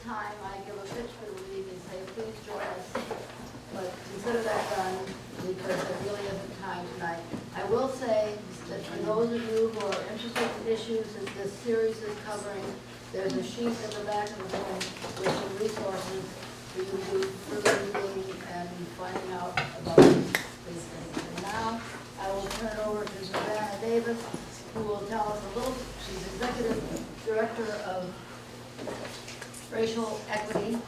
time I give a pitch for the league and say, please join us. But consider that done because there really isn't time tonight. I will say that for those of you who are interested in issues that this series is covering, there's a sheet in the back of the room with some resources for you to do further reading and finding out about these things. And now I will turn it over to Savannah Davis, who will tell us a little. She's Executive Director of Racial Equity,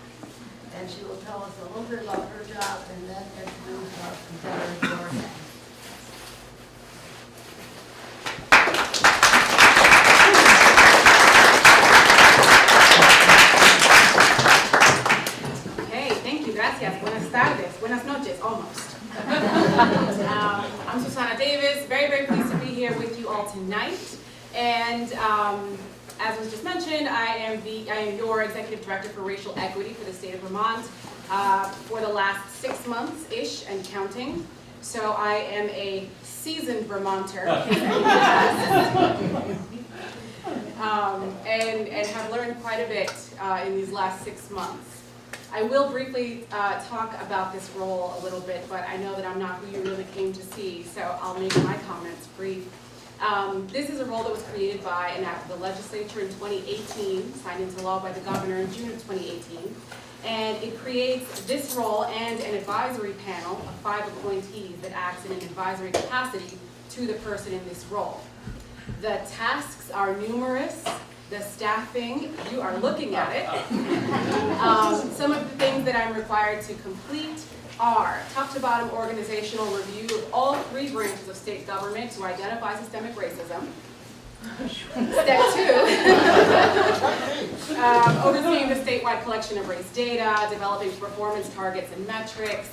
and she will tell us a little bit about her job and then introduce our competitor, Dora. Okay, thank you, gracias. Buenas tardes, buenas noches, almost. I'm Susana Davis, very, very pleased to be here with you all tonight. And as was just mentioned, I am your Executive Director for Racial Equity for the state of Vermont for the last 6 months-ish and counting. So I am a seasoned Vermonter and have learned quite a bit in these last 6 months. I will briefly talk about this role a little bit, but I know that I'm not who you really came to see, so I'll make my comments brief. This is a role that was created by an act of the legislature in 2018, signed into law by the governor in June of 2018. And it creates this role and an advisory panel of 5 appointees that acts in an advisory capacity to the person in this role. The tasks are numerous. The staffing, you are looking at it. Some of the things that I'm required to complete are top to bottom organizational review of all 3 branches of state government to identify systemic racism. Step 2, overseeing the statewide collection of race data, developing performance targets and metrics,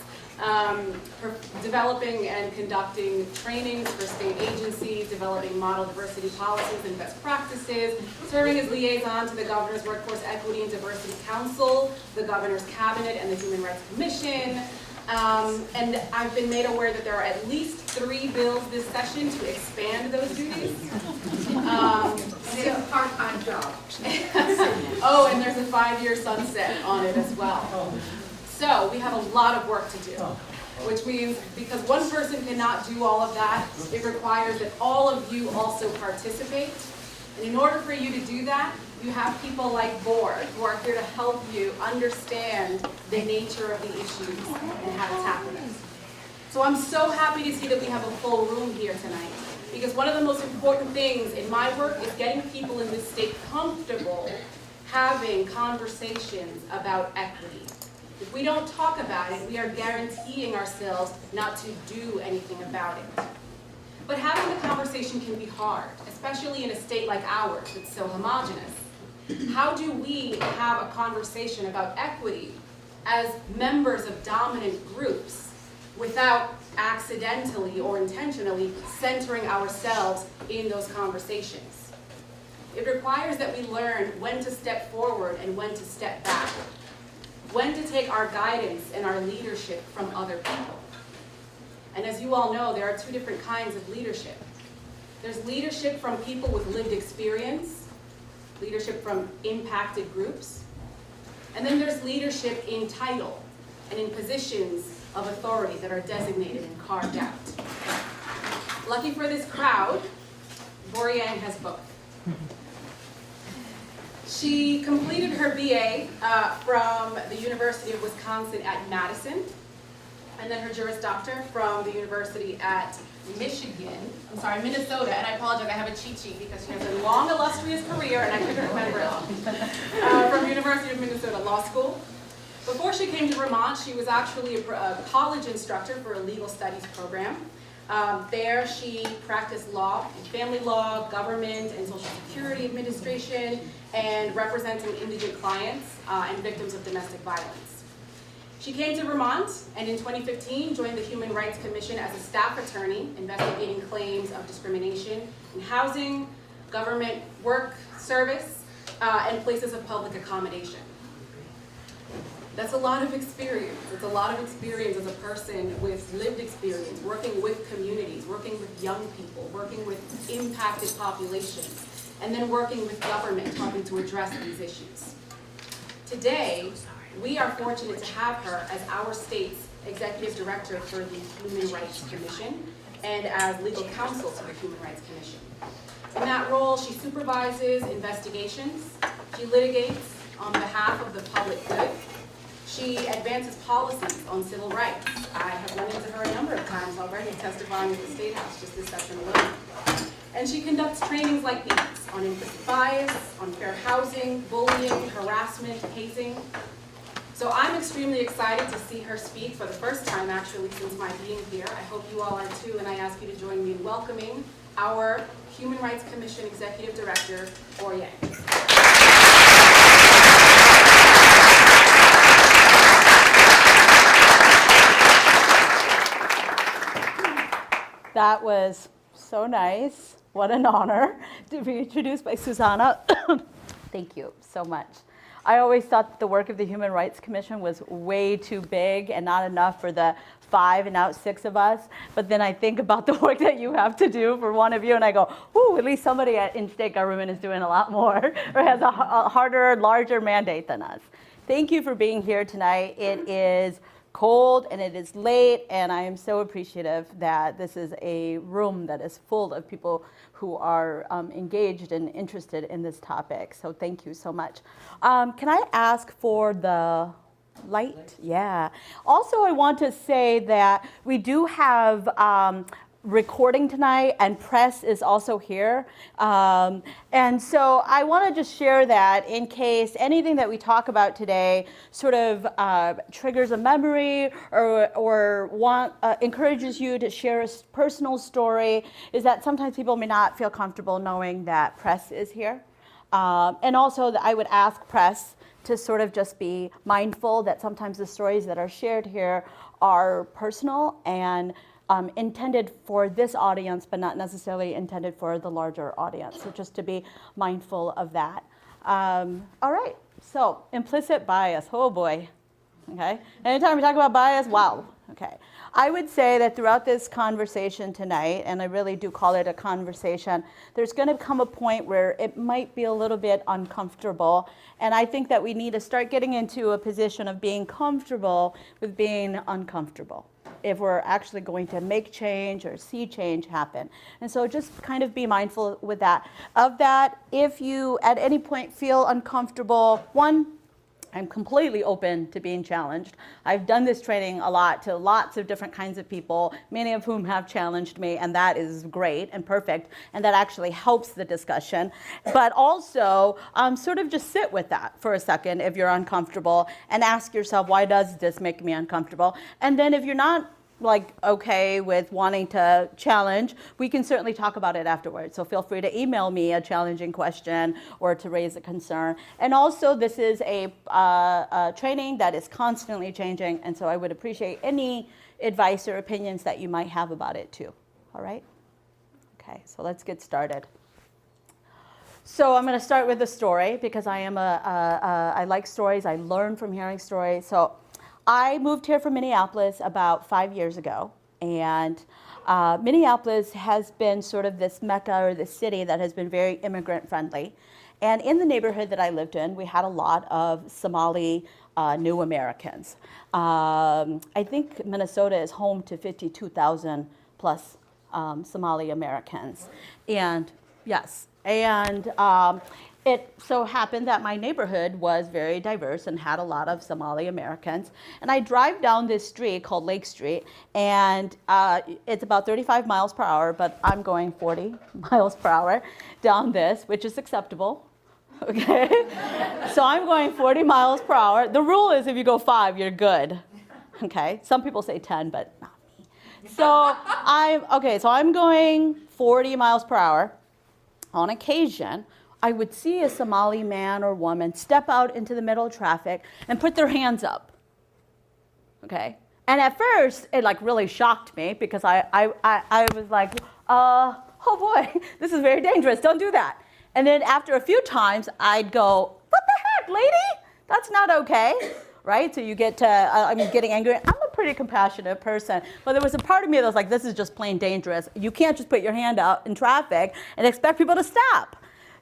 developing and conducting trainings for state agencies, developing model diversity policies and best practices, serving as liaison to the Governor's Workforce Equity and Diversity Council, the Governor's Cabinet, and the Human Rights Commission. And I've been made aware that there are at least 3 bills this session to expand those duties. It's a part-time job. Oh, and there's a 5-year sunset on it as well. So we have a lot of work to do, which means because one person cannot do all of that, it requires that all of you also participate. And in order for you to do that, you have people like Board who are here to help you understand the nature of the issues and how to tackle them. So I'm so happy to see that we have a full room here tonight, because one of the most important things in my work is getting people in this state comfortable having conversations about equity. If we don't talk about it, we are guaranteeing ourselves not to do anything about it. But having the conversation can be hard, especially in a state like ours that's so homogenous. How do we have a conversation about equity as members of dominant groups without accidentally or intentionally centering ourselves in those conversations? It requires that we learn when to step forward and when to step back, when to take our guidance and our leadership from other people. And as you all know, there are 2 different kinds of leadership. There's leadership from people with lived experience, leadership from impacted groups, and then there's leadership in title and in positions of authority that are designated and carved out. Lucky for this crowd, Boryang has both. She completed her BA from the University of Wisconsin at Madison, and then her Juris Doctor from the University at Minnesota, and I apologize, I have a cheat sheet because she has a long, illustrious career, and I couldn't remember it, from University of Minnesota Law School. Before she came to Vermont, she was actually a college instructor for a legal studies program. There she practiced law, family law, government, and social security administration, and representing indigent clients and victims of domestic violence. She came to Vermont and in 2015 joined the Human Rights Commission as a staff attorney investigating claims of discrimination in housing, government work, service, and places of public accommodation. That's a lot of experience. It's a lot of experience as a person with lived experience, working with communities, working with young people, working with impacted populations, and then working with government, helping to address these issues. Today, we are fortunate to have her as our state's Executive Director for the Human Rights Commission and as legal counsel to the Human Rights Commission. In that role, she supervises investigations, she litigates on behalf of the public good, she advances policies on civil rights. I have run into her a number of times already testifying at the State House just this session alone. And she conducts trainings like these on implicit bias, on fair housing, bullying, harassment, hazing. So I'm extremely excited to see her speak for the first time actually since my being here. I hope you all are too, and I ask you to join me in welcoming our Human Rights Commission Executive Director, Oryang. That was so nice. What an honor to be introduced by Susanna. Thank you so much. I always thought the work of the Human Rights Commission was way too big and not enough for the 5 and now 6 of us. But then I think about the work that you have to do for one of you, and I go, ooh, at least somebody in state government is doing a lot more or has a harder, larger mandate than us. Thank you for being here tonight. It is cold and it is late, and I am so appreciative that this is a room that is full of people who are engaged and interested in this topic. So thank you so much. Can I ask for the light? Yeah. Also, I want to say that we do have recording tonight, and press is also here. And so I want to just share that in case anything that we talk about today sort of triggers a memory or encourages you to share a personal story, is that sometimes people may not feel comfortable knowing that press is here. And also that I would ask press to sort of just be mindful that sometimes the stories that are shared here are personal and intended for this audience, but not necessarily intended for the larger audience. So just to be mindful of that. All right, so implicit bias, oh boy, okay? Anytime we talk about bias, wow, okay. I would say that throughout this conversation tonight, and I really do call it a conversation, there's gonna come a point where it might be a little bit uncomfortable, and I think that we need to start getting into a position of being comfortable with being uncomfortable if we're actually going to make change or see change happen. And so just kind of be mindful with that. Of that, if you at any point feel uncomfortable, one, I'm completely open to being challenged. I've done this training a lot to lots of different kinds of people, many of whom have challenged me, and that is great and perfect, and that actually helps the discussion. But also, sort of just sit with that for a second if you're uncomfortable and ask yourself, why does this make me uncomfortable? And then if you're not okay with wanting to challenge, we can certainly talk about it afterwards. So feel free to email me a challenging question or to raise a concern. And also, this is a training that is constantly changing, and so I would appreciate any advice or opinions that you might have about it too. All right? Okay, so let's get started. So I'm going to start with a story because I like stories. I learn from hearing stories. So I moved here from Minneapolis about 5 years ago, and Minneapolis has been sort of this mecca or this city that has been very immigrant friendly. And in the neighborhood that I lived in, we had a lot of Somali new Americans. I think Minnesota is home to 52,000 plus Somali Americans. And yes, and it so happened that my neighborhood was very diverse and had a lot of Somali Americans. And I drive down this street called Lake Street, and it's about 35 miles per hour, but I'm going 40 miles per hour down this, which is acceptable. Okay? So I'm going 40 miles per hour. The rule is if you go 5, you're good. Okay? Some people say 10, but not me. So I'm going 40 miles per hour. On occasion, I would see a Somali man or woman step out into the middle of traffic and put their hands up, okay? And at first, it really shocked me because I was like, oh boy, this is very dangerous, don't do that. And then after a few times, I'd go, what the heck, lady? That's not okay, right? So you get to, getting angry. I'm a pretty compassionate person, but there was a part of me that was like, this is just plain dangerous. You can't just put your hand out in traffic and expect people to stop.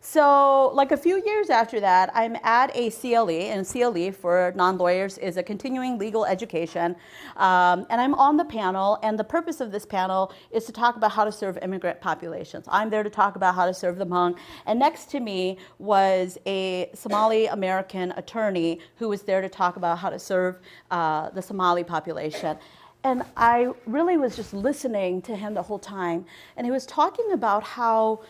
So like a few years after that, I'm at a CLE, and CLE for non-lawyers is a continuing legal education. And I'm on the panel, and the purpose of this panel is to talk about how to serve immigrant populations. I'm there to talk about how to serve them Hmong. And next to me was a Somali American attorney who was there to talk about how to serve the Somali population. And I really was just listening to him the whole time. And he was talking about how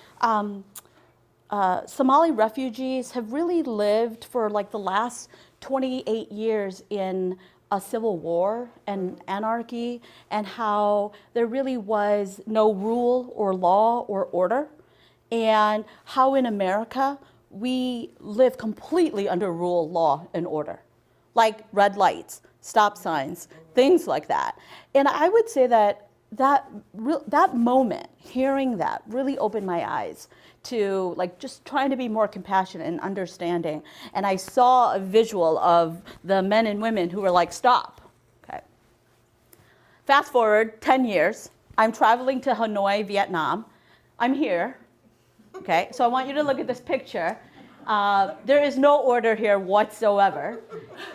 Somali refugees have really lived for like the last 28 years in a civil war and anarchy, and how there really was no rule or law or order, and how in America we live completely under rule, law, and order, like red lights, stop signs, things like that. And I would say that moment, hearing that, really opened my eyes to like just trying to be more compassionate and understanding. And I saw a visual of the men and women who were like, stop. Okay. Fast forward 10 years, I'm traveling to Hanoi, Vietnam. I'm here. Okay, so I want you to look at this picture. There is no order here whatsoever.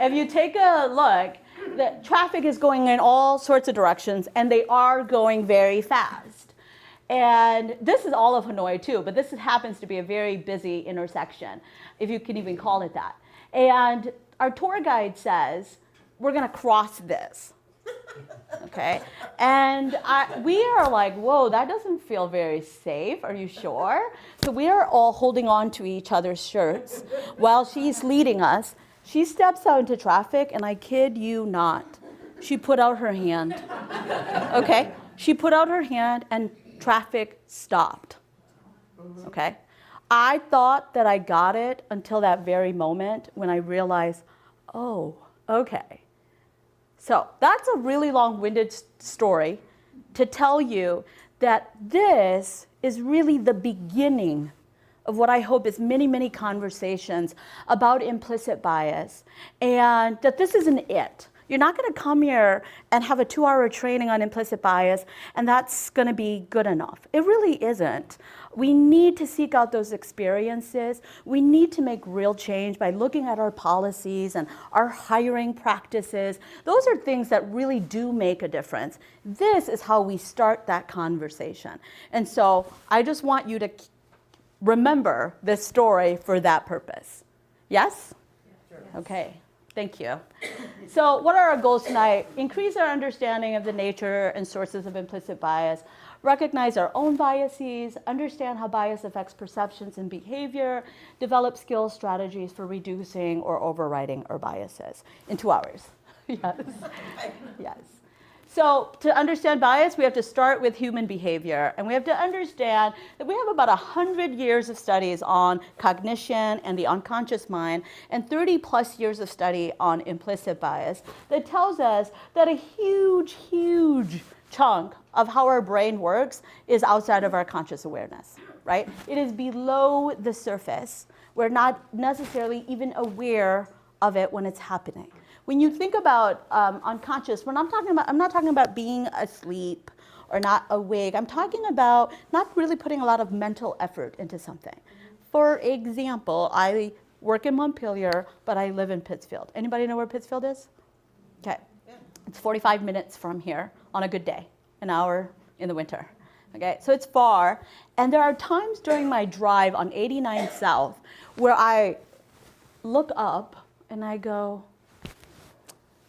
If you take a look, the traffic is going in all sorts of directions, and they are going very fast. And this is all of Hanoi too, but this happens to be a very busy intersection, if you can even call it that. And our tour guide says, we're gonna cross this, okay? And we are like, whoa, that doesn't feel very safe, are you sure? So we are all holding on to each other's shirts while she's leading us. She steps out into traffic, and I kid you not, she put out her hand, okay? She put out her hand, and traffic stopped, okay? I thought that I got it until that very moment when I realized, oh, okay. So that's a really long-winded story to tell you that this is really the beginning of what I hope is many, many conversations about implicit bias, and that this isn't it. You're not going to come here and have a 2-hour training on implicit bias, and that's going to be good enough. It really isn't. We need to seek out those experiences. We need to make real change by looking at our policies and our hiring practices. Those are things that really do make a difference. This is how we start that conversation. And so I just want you to remember this story for that purpose. Yes? Okay. Thank you. So what are our goals tonight? Increase our understanding of the nature and sources of implicit bias, recognize our own biases, understand how bias affects perceptions and behavior, develop skills, strategies for reducing or overriding our biases in 2 hours. Yes. Yes. So to understand bias, we have to start with human behavior, and we have to understand that we have about 100 years of studies on cognition and the unconscious mind, and 30 plus years of study on implicit bias that tells us that a huge, huge chunk of how our brain works is outside of our conscious awareness, right? It is below the surface. We're not necessarily even aware of it when it's happening. When you think about unconscious, I'm not talking about being asleep or not awake. I'm talking about not really putting a lot of mental effort into something. For example, I work in Montpelier, but I live in Pittsfield. Anybody know where Pittsfield is? Okay. It's 45 minutes from here on a good day, an hour in the winter. Okay, so it's far. And there are times during my drive on 89 South where I look up and I go,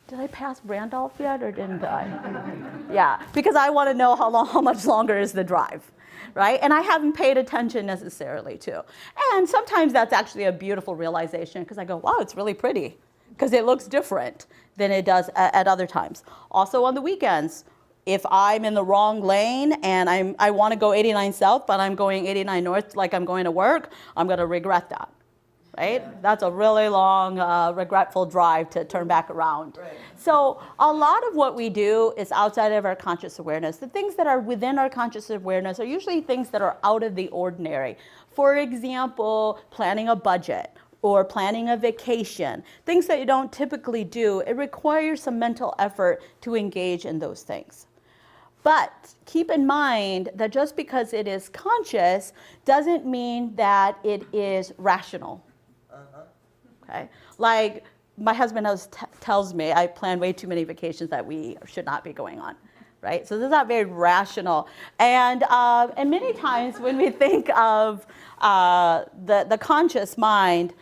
did I pass Randolph yet or didn't I? Yeah, because I want to know how much longer is the drive, right? And I haven't paid attention necessarily to. And sometimes that's actually a beautiful realization because I go, wow, it's really pretty because it looks different than it does at other times. Also on the weekends, if I'm in the wrong lane and I want to go 89 South, but I'm going 89 North like I'm going to work, I'm going to regret that. Right? Yeah. That's a really long, regretful drive to turn back around. Right. So a lot of what we do is outside of our conscious awareness. The things that are within our conscious awareness are usually things that are out of the ordinary. For example, planning a budget or planning a vacation, things that you don't typically do. It requires some mental effort to engage in those things. But keep in mind that just because it is conscious doesn't mean that it is rational. Okay? Like my husband tells me I plan way too many vacations that we should not be going on. Right? So this is not very rational. And many times when we think of the conscious mind,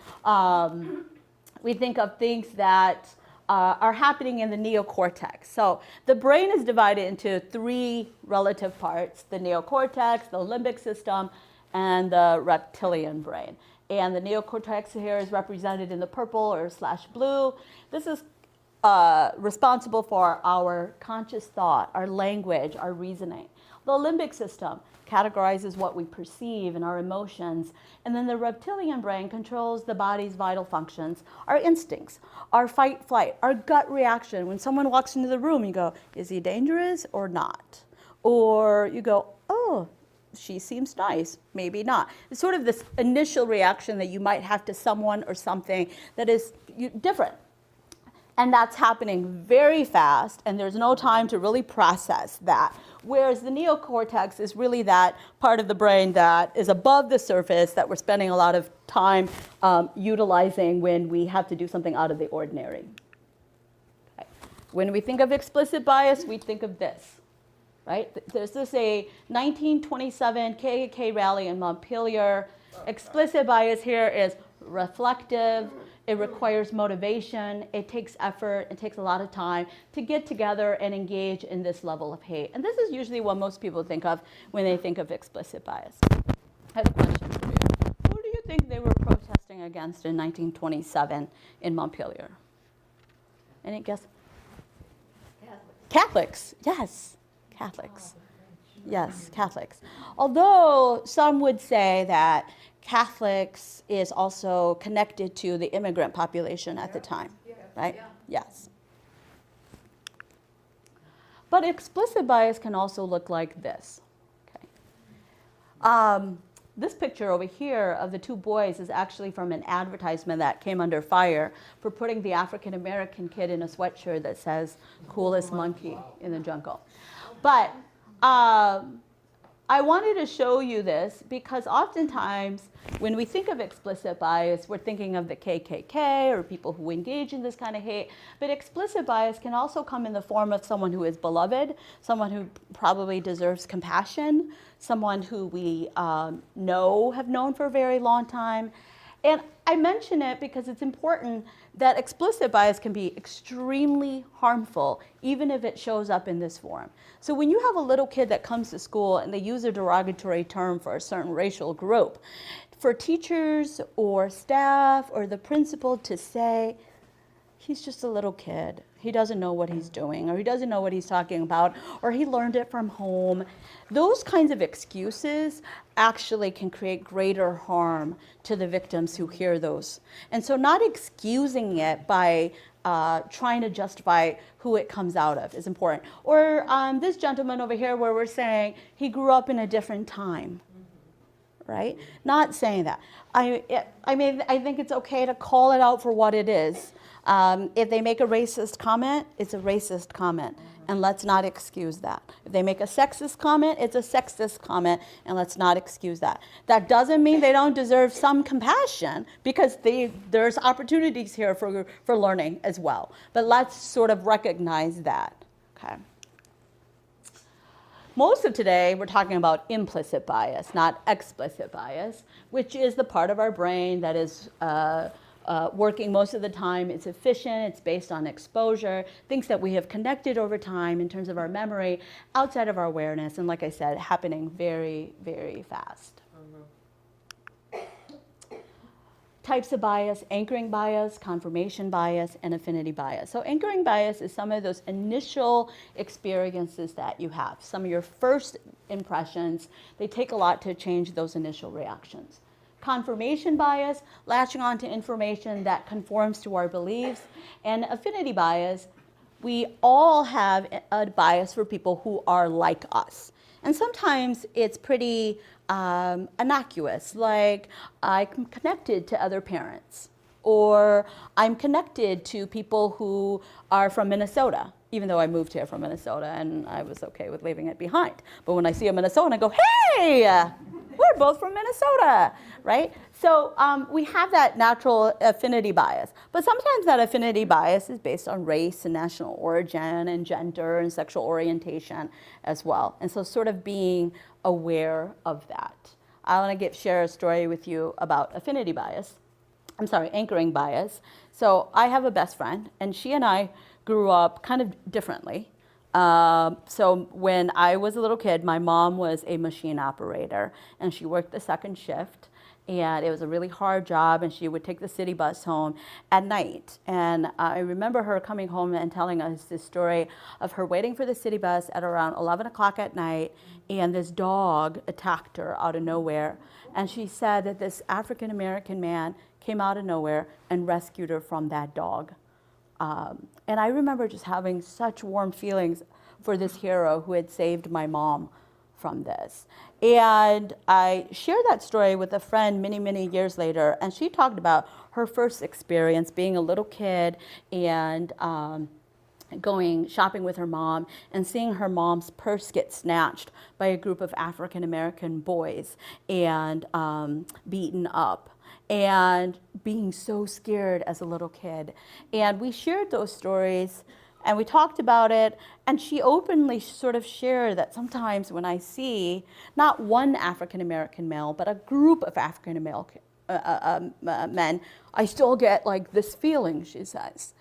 we think of things that are happening in the neocortex. So the brain is divided into 3 relative parts: the neocortex, the limbic system, and the reptilian brain. And the neocortex here is represented in the purple or / blue. This is responsible for our conscious thought, our language, our reasoning. The limbic system categorizes what we perceive and our emotions. And then the reptilian brain controls the body's vital functions, our instincts, our fight, flight, our gut reaction. When someone walks into the room, you go, is he dangerous or not? Or you go, oh, she seems nice, maybe not. It's sort of this initial reaction that you might have to someone or something that is different. And that's happening very fast, and there's no time to really process that. Whereas the neocortex is really that part of the brain that is above the surface that we're spending a lot of time utilizing when we have to do something out of the ordinary. Okay. When we think of explicit bias, we think of this. Right? There's this a 1927 KKK rally in Montpelier. Explicit bias here is reflective. It requires motivation. It takes effort. It takes a lot of time to get together and engage in this level of hate. And this is usually what most people think of when they think of explicit bias. I have a question for you. Who do you think they were protesting against in 1927 in Montpelier? Any guess? Catholics. Yes. Catholics. Yes, Catholics. Although some would say that Catholics is also connected to the immigrant population at the time, right? Yeah. Yes. But explicit bias can also look like this. Okay. This picture over here of the 2 boys is actually from an advertisement that came under fire for putting the African American kid in a sweatshirt that says "coolest monkey in the jungle." But I wanted to show you this because oftentimes when we think of explicit bias, we're thinking of the KKK or people who engage in this kind of hate. But explicit bias can also come in the form of someone who is beloved, someone who probably deserves compassion, someone who we have known for a very long time. And I mention it because it's important that explicit bias can be extremely harmful, even if it shows up in this form. So when you have a little kid that comes to school and they use a derogatory term for a certain racial group, for teachers or staff or the principal to say, he's just a little kid, he doesn't know what he's doing, or he doesn't know what he's talking about, or he learned it from home. Those kinds of excuses actually can create greater harm to the victims who hear those. And so not excusing it by trying to justify who it comes out of is important. Or this gentleman over here where we're saying he grew up in a different time. Right? Not saying that. I think it's okay to call it out for what it is. If they make a racist comment, it's a racist comment, and let's not excuse that. If they make a sexist comment, it's a sexist comment, and let's not excuse that. That doesn't mean they don't deserve some compassion, because there's opportunities here for learning as well. But let's sort of recognize that. Okay. Most of today, we're talking about implicit bias, not explicit bias, which is the part of our brain that is working most of the time. It's efficient, it's based on exposure, things that we have connected over time in terms of our memory, outside of our awareness, and like I said, happening very, very fast. Types of bias: anchoring bias, confirmation bias, and affinity bias. So anchoring bias is some of those initial experiences that you have, some of your first impressions. They take a lot to change those initial reactions. Confirmation bias, latching on to information that conforms to our beliefs. And affinity bias, we all have a bias for people who are like us. And sometimes it's pretty innocuous, like I'm connected to other parents, or I'm connected to people who are from Minnesota, even though I moved here from Minnesota and I was okay with leaving it behind. But when I see a Minnesotan, I go, hey, we're both from Minnesota, right? So we have that natural affinity bias. But sometimes that affinity bias is based on race and national origin and gender and sexual orientation as well. And so sort of being aware of that. I want to share a story with you about affinity bias. I'm sorry, anchoring bias. So I have a best friend, and she and I grew up kind of differently. So when I was a little kid, my mom was a machine operator, and she worked the second shift, and it was a really hard job, and she would take the city bus home at night. And I remember her coming home and telling us this story of her waiting for the city bus at around 11 o'clock at night, and this dog attacked her out of nowhere. And she said that this African-American man came out of nowhere and rescued her from that dog. And I remember just having such warm feelings for this hero who had saved my mom from this. And I shared that story with a friend many, many years later, and she talked about her first experience being a little kid and going shopping with her mom and seeing her mom's purse get snatched by a group of African-American boys and beaten up, and being so scared as a little kid. And we shared those stories and we talked about it, and she openly sort of shared that sometimes when I see not one African-American male, but a group of African-American men, I still get like this feeling, she says.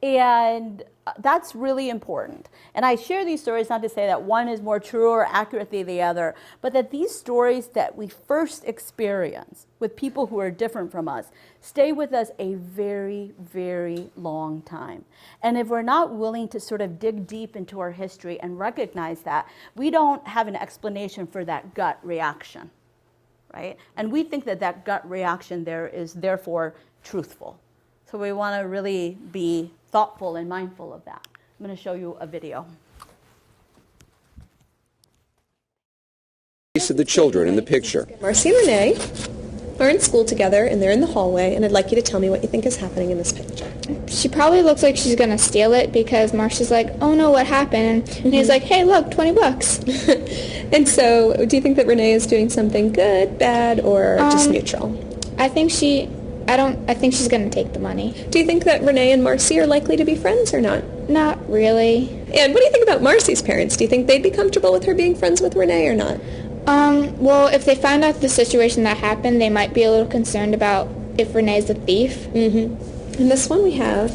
And that's really important. And I share these stories not to say that one is more true or accurate than the other, but that these stories that we first experience with people who are different from us stay with us a very, very long time. And if we're not willing to sort of dig deep into our history and recognize that, we don't have an explanation for that gut reaction, right? And we think that that gut reaction there is therefore truthful. So we want to really be thoughtful and mindful of that. I'm going to show you a video. Of the children in the picture. Marcy and Renee are in school together, and they're in the hallway, and I'd like you to tell me what you think is happening in this picture. She probably looks like she's going to steal it because Marcia's like, oh no, what happened? And he's like, hey, look, $20. And so, do you think that Renee is doing something good, bad, or just neutral? I think she's going to take the money. Do you think that Renee and Marcy are likely to be friends or not? Not really. And what do you think about Marcy's parents? Do you think they'd be comfortable with her being friends with Renee or not? Well, if they find out the situation that happened, they might be a little concerned about if Renee's a thief. Mm-hmm. In this one we have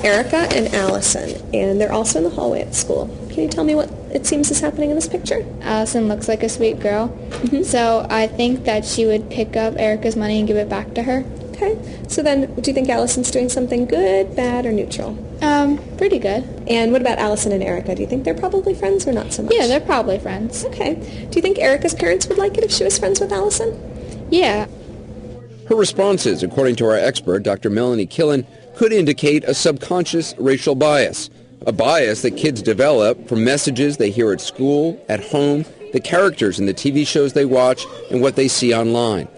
Erica and Allison, and they're also in the hallway at school. Can you tell me what it seems is happening in this picture? Allison looks like a sweet girl, so I think that she would pick up Erica's money and give it back to her. Okay, so then do you think Allison's doing something good, bad, or neutral? Pretty good. And what about Allison and Erica? Do you think they're probably friends or not so much? Yeah, they're probably friends. Okay. Do you think Erica's parents would like it if she was friends with Allison? Yeah. Her responses, according to our expert, Dr. Melanie Killen, could indicate a subconscious racial bias, a bias that kids develop from messages they hear at school, at home, the characters in the TV shows they watch, and what they see online.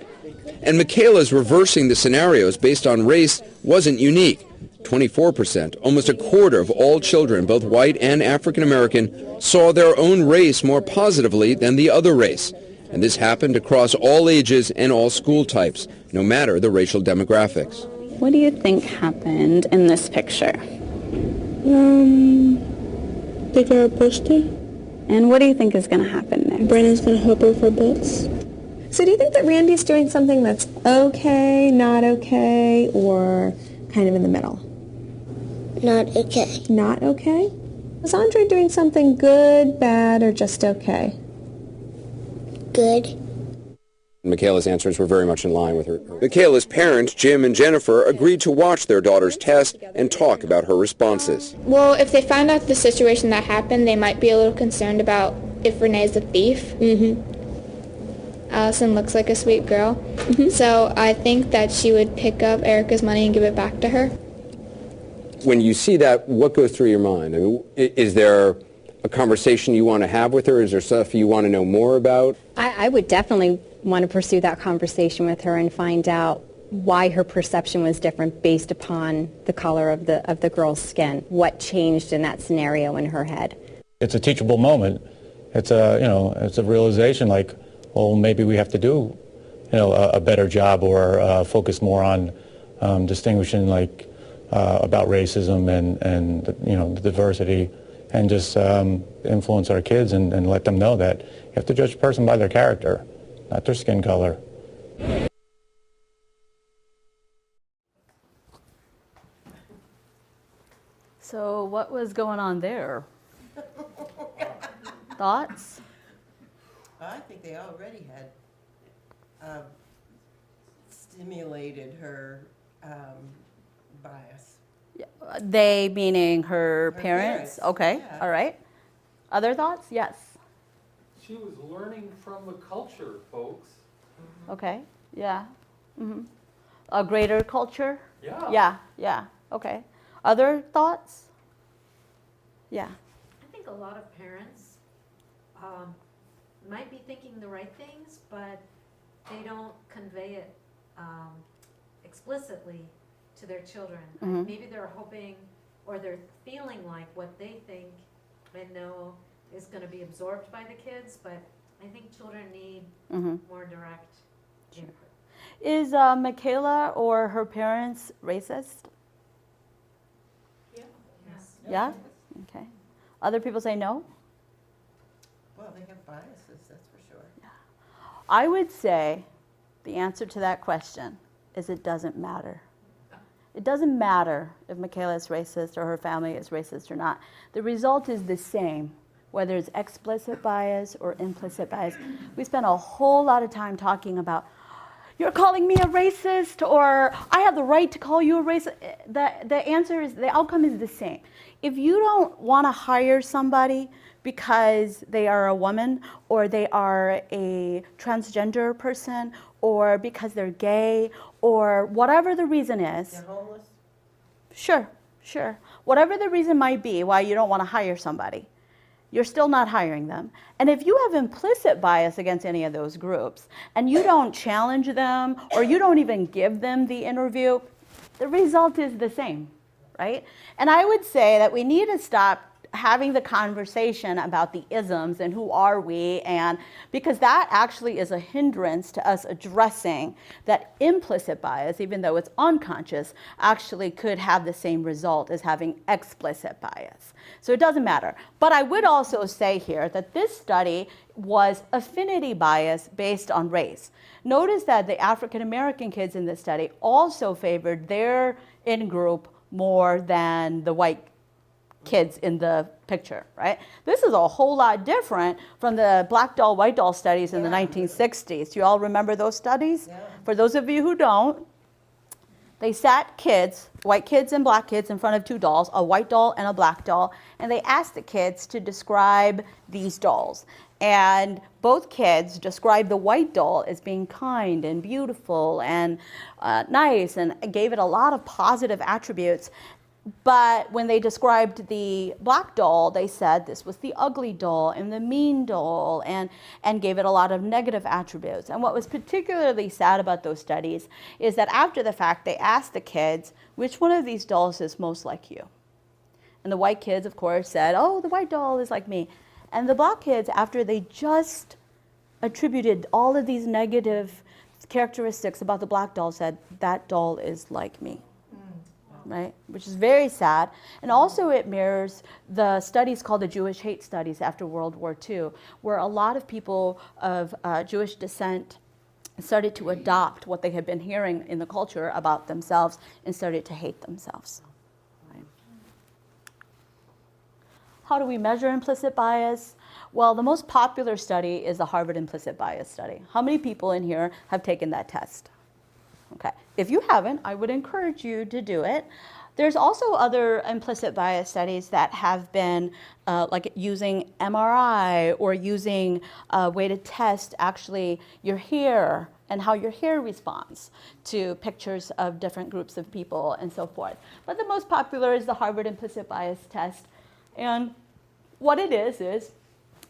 And Michaela's reversing the scenarios based on race wasn't unique. 24%, almost a quarter of all children, both white and African American, saw their own race more positively than the other race. And this happened across all ages and all school types, no matter the racial demographics. What do you think happened in this picture? They got a poster. And what do you think is going to happen next? Brandon's going to help her for books. So do you think that Randy's doing something that's okay, not okay, or kind of in the middle? Not okay. Not okay? Is Andre doing something good, bad, or just okay? Good. Michaela's answers were very much in line with her. Michaela's parents, Jim and Jennifer, agreed to watch their daughter's test and talk about her responses. Well, if they find out the situation that happened, they might be a little concerned about if Renee's a thief. Allison looks like a sweet girl, so I think that she would pick up Erica's money and give it back to her. When you see that, what goes through your mind? I mean, is there a conversation you want to have with her? Is there stuff you want to know more about? I would definitely want to pursue that conversation with her and find out why her perception was different based upon the color of the girl's skin. What changed in that scenario in her head? It's a teachable moment. It's a realization like, well, maybe we have to do, a better job or focus more on distinguishing like about racism and the diversity, and just influence our kids and let them know that you have to judge a person by their character, not their skin color. So what was going on there? Thoughts? I think they already had stimulated her bias. They meaning her Her parents? parents, Okay, yeah. all right. Other thoughts? Yes. She was learning from the culture, folks. Okay, yeah. A greater culture? Yeah. Yeah, okay. Other thoughts? Yeah. I think a lot of parents might be thinking the right things, but they don't convey it explicitly to their children. Maybe they're hoping or they're feeling like what they think and know is going to be absorbed by the kids, but I think children need more direct input. Is Michaela or her parents racist? Yes. Yeah? Okay. Other people say no? Well, they have biases, that's for sure. I would say the answer to that question is it doesn't matter. It doesn't matter if Michaela is racist or her family is racist or not. The result is the same, whether it's explicit bias or implicit bias. We spent a whole lot of time talking about, you're calling me a racist, or I have the right to call you a racist. The answer is, the outcome is the same. If you don't want to hire somebody because they are a woman, or they are a transgender person, or because they're gay, or whatever the reason is. They're homeless? Sure. Whatever the reason might be why you don't want to hire somebody, you're still not hiring them. And if you have implicit bias against any of those groups, and you don't challenge them, or you don't even give them the interview, the result is the same, right? And I would say that we need to stop having the conversation about the isms and who are we, and because that actually is a hindrance to us addressing that implicit bias, even though it's unconscious, actually could have the same result as having explicit bias. So it doesn't matter. But I would also say here that this study was affinity bias based on race. Notice that the African American kids in this study also favored their in-group more than the white kids in the picture, right? This is a whole lot different from the black doll, white doll studies in the 1960s. You all remember those studies? Yeah. For those of you who don't, they sat kids, white kids and black kids, in front of two dolls, a white doll and a black doll, and they asked the kids to describe these dolls. And both kids described the white doll as being kind and beautiful and nice, and gave it a lot of positive attributes. But when they described the black doll, they said this was the ugly doll and the mean doll, and gave it a lot of negative attributes. And what was particularly sad about those studies is that after the fact, they asked the kids, which one of these dolls is most like you? And the white kids, of course, said, oh, the white doll is like me. And the black kids, after they just attributed all of these negative characteristics about the black doll, said, that doll is like me. Right? Which is very sad. And also it mirrors the studies called the Jewish hate studies after World War II, where a lot of people of Jewish descent started to adopt what they had been hearing in the culture about themselves and started to hate themselves. Right? How do we measure implicit bias? Well, the most popular study is the Harvard Implicit Bias Study. How many people in here have taken that test? Okay. If you haven't, I would encourage you to do it. There's also other implicit bias studies that have been like using MRI or using a way to test actually your hair and how your hair responds to pictures of different groups of people and so forth. But the most popular is the Harvard Implicit Bias Test. And what it is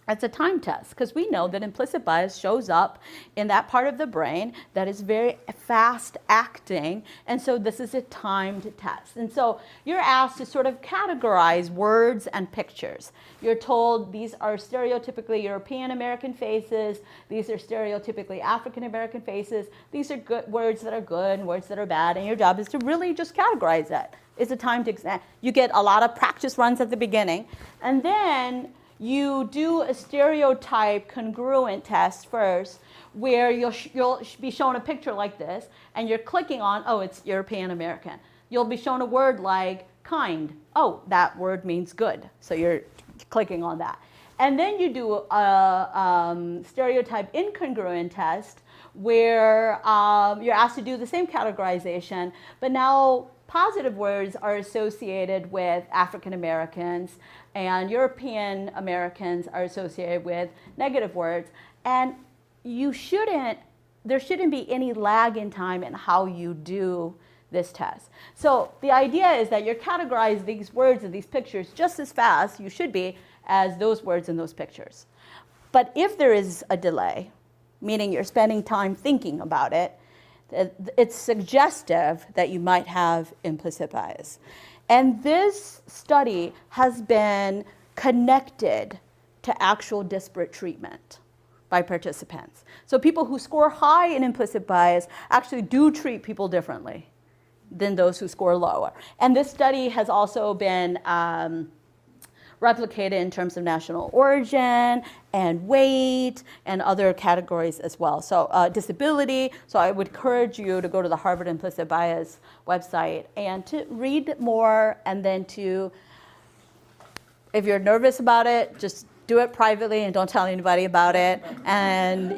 It's a time test because we know that implicit bias shows up in that part of the brain that is very fast acting. And so this is a timed test. And so you're asked to sort of categorize words and pictures. You're told these are stereotypically European American faces. These are stereotypically African American faces. These are good words that are good and words that are bad. And your job is to really just categorize it. It's a timed exam. You get a lot of practice runs at the beginning. And then you do a stereotype congruent test first, where you'll be shown a picture like this, and you're clicking on, oh, it's European American. You'll be shown a word like kind. Oh, that word means good. So you're clicking on that. And then you do a stereotype incongruent test, where you're asked to do the same categorization, but now positive words are associated with African Americans, and European Americans are associated with negative words. And there shouldn't be any lag in time in how you do this test. So the idea is that you're categorizing these words and these pictures just as fast, you should be, as those words and those pictures. But if there is a delay, meaning you're spending time thinking about it, it's suggestive that you might have implicit bias. And this study has been connected to actual disparate treatment by participants. So people who score high in implicit bias actually do treat people differently than those who score lower. And this study has also been replicated in terms of national origin and weight and other categories as well. So disability, so I would encourage you to go to the Harvard Implicit Bias website and to read more, and then to, if you're nervous about it, just do it privately and don't tell anybody about it. And,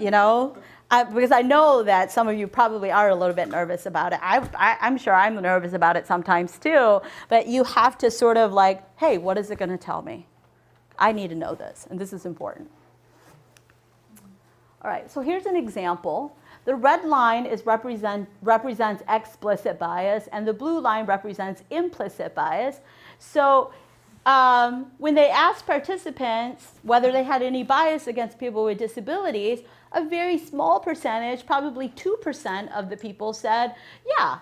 because I know that some of you probably are a little bit nervous about it. I'm sure I'm nervous about it sometimes too, but you have to sort of like, hey, what is it going to tell me? I need to know this, and this is important. All right, so here's an example. The red line represents explicit bias, and the blue line represents implicit bias. So when they asked participants whether they had any bias against people with disabilities, a very small percentage, probably 2% of the people said, yeah,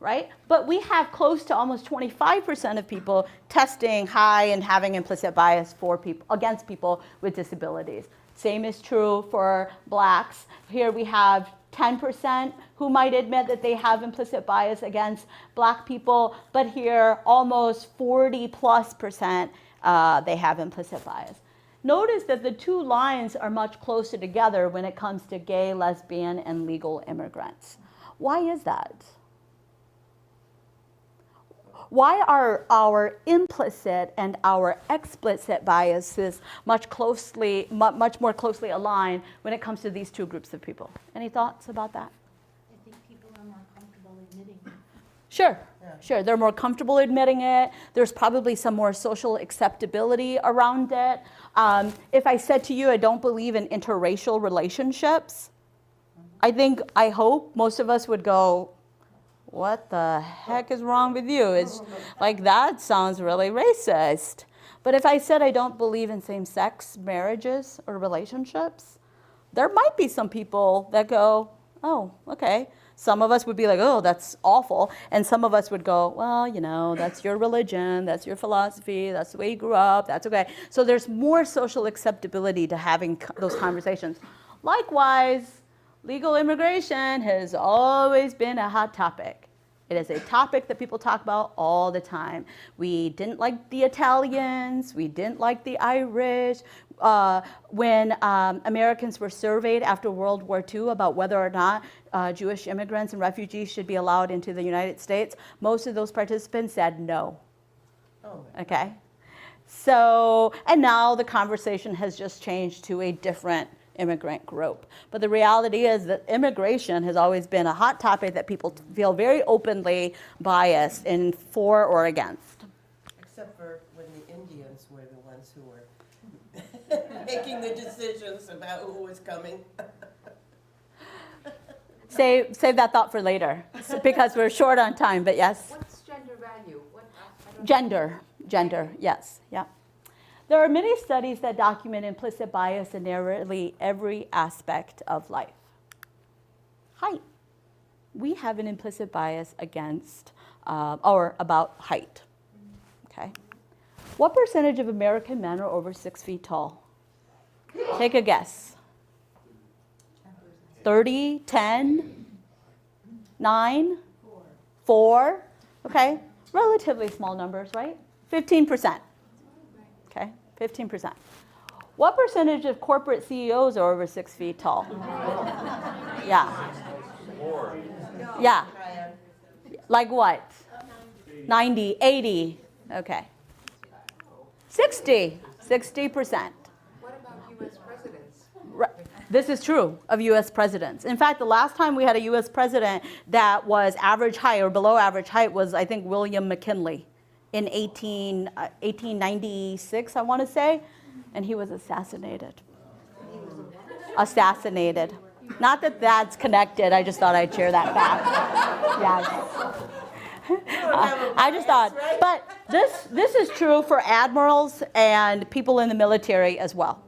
right? But we have close to almost 25% of people testing high and having implicit bias for people against people with disabilities. Same is true for blacks. Here we have 10% who might admit that they have implicit bias against black people, but here almost 40+% they have implicit bias. Notice that the two lines are much closer together when it comes to gay, lesbian, and legal immigrants. Why is that? Why are our implicit and our explicit biases much more closely aligned when it comes to these two groups of people? Any thoughts about that? I think people are more comfortable admitting it. Sure, sure. They're more comfortable admitting it. There's probably some more social acceptability around it. If I said to you, I don't believe in interracial relationships, I hope most of us would go, what the heck is wrong with you? It's like, that sounds really racist. But if I said I don't believe in same-sex marriages or relationships, there might be some people that go, oh, okay. Some of us would be like, oh, that's awful. And some of us would go, well, that's your religion, that's your philosophy, that's the way you grew up, that's okay. So there's more social acceptability to having those conversations. Likewise, legal immigration has always been a hot topic. It is a topic that people talk about all the time. We didn't like the Italians. We didn't like the Irish. When Americans were surveyed after World War II about whether or not Jewish immigrants and refugees should be allowed into the United States, most of those participants said no. Oh. Okay? So, and now the conversation has just changed to a different immigrant group. But the reality is that immigration has always been a hot topic that people feel very openly biased in for or against. Except for when the Indians were the ones who were making the decisions about who was coming. Save that thought for later, because we're short on time, but yes. What's gender value? Gender, yes, yeah. There are many studies that document implicit bias in nearly every aspect of life. Height. We have an implicit bias against or about height. Okay. What percentage of American men are over 6 feet tall? Take a guess. 30, 10, 9, 4. Okay. Relatively small numbers, right? 15%. Okay, 15%. What percentage of corporate CEOs are over 6 feet tall? Yeah. Yeah. Like what? 90, 80. Okay. 60%. What about U.S. presidents? This is true of U.S. presidents. In fact, the last time we had a U.S. president that was average height or below average height was, I think, William McKinley in 1896, I want to say, and he was assassinated. Assassinated. Not that that's connected. I just thought I'd share that fact. Yes. I just thought, but this is true for admirals and people in the military as well.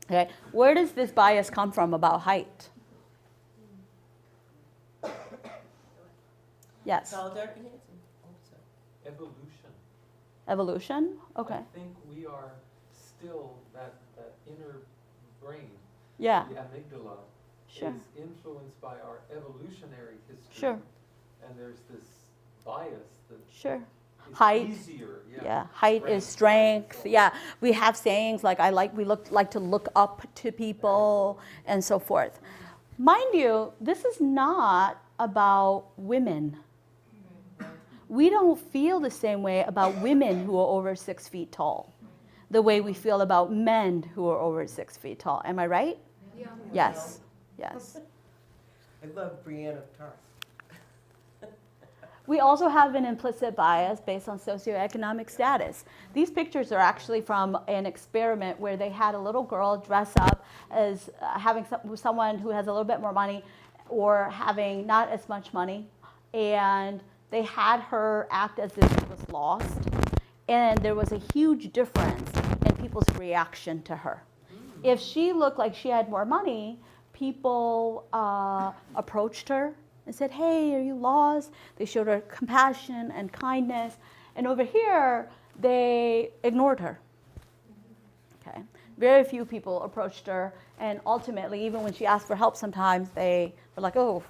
Okay, where does this bias come from about height? Yes. Evolution. Evolution? Okay. I think we are still, that inner brain, Yeah. the amygdala, Sure. is influenced by our evolutionary history. Sure. And there's this bias that Sure. is Height. easier. Yeah, height is strength. Yeah, we have sayings like we like to look up to people and so forth. Mind you, this is not about women. We don't feel the same way about women who are over 6 feet tall, the way we feel about men who are over 6 feet tall. Am I right? Yeah. Yes. Yes. I love Brianna Tarth. We also have an implicit bias based on socioeconomic status. These pictures are actually from an experiment where they had a little girl dress up as having someone who has a little bit more money or having not as much money, and they had her act as if she was lost, and there was a huge difference in people's reaction to her. If she looked like she had more money, people approached her and said, "Hey, are you lost?" They showed her compassion and kindness. And over here, they ignored her. Okay. Very few people approached her. And ultimately, even when she asked for help sometimes, they were like, "Oh,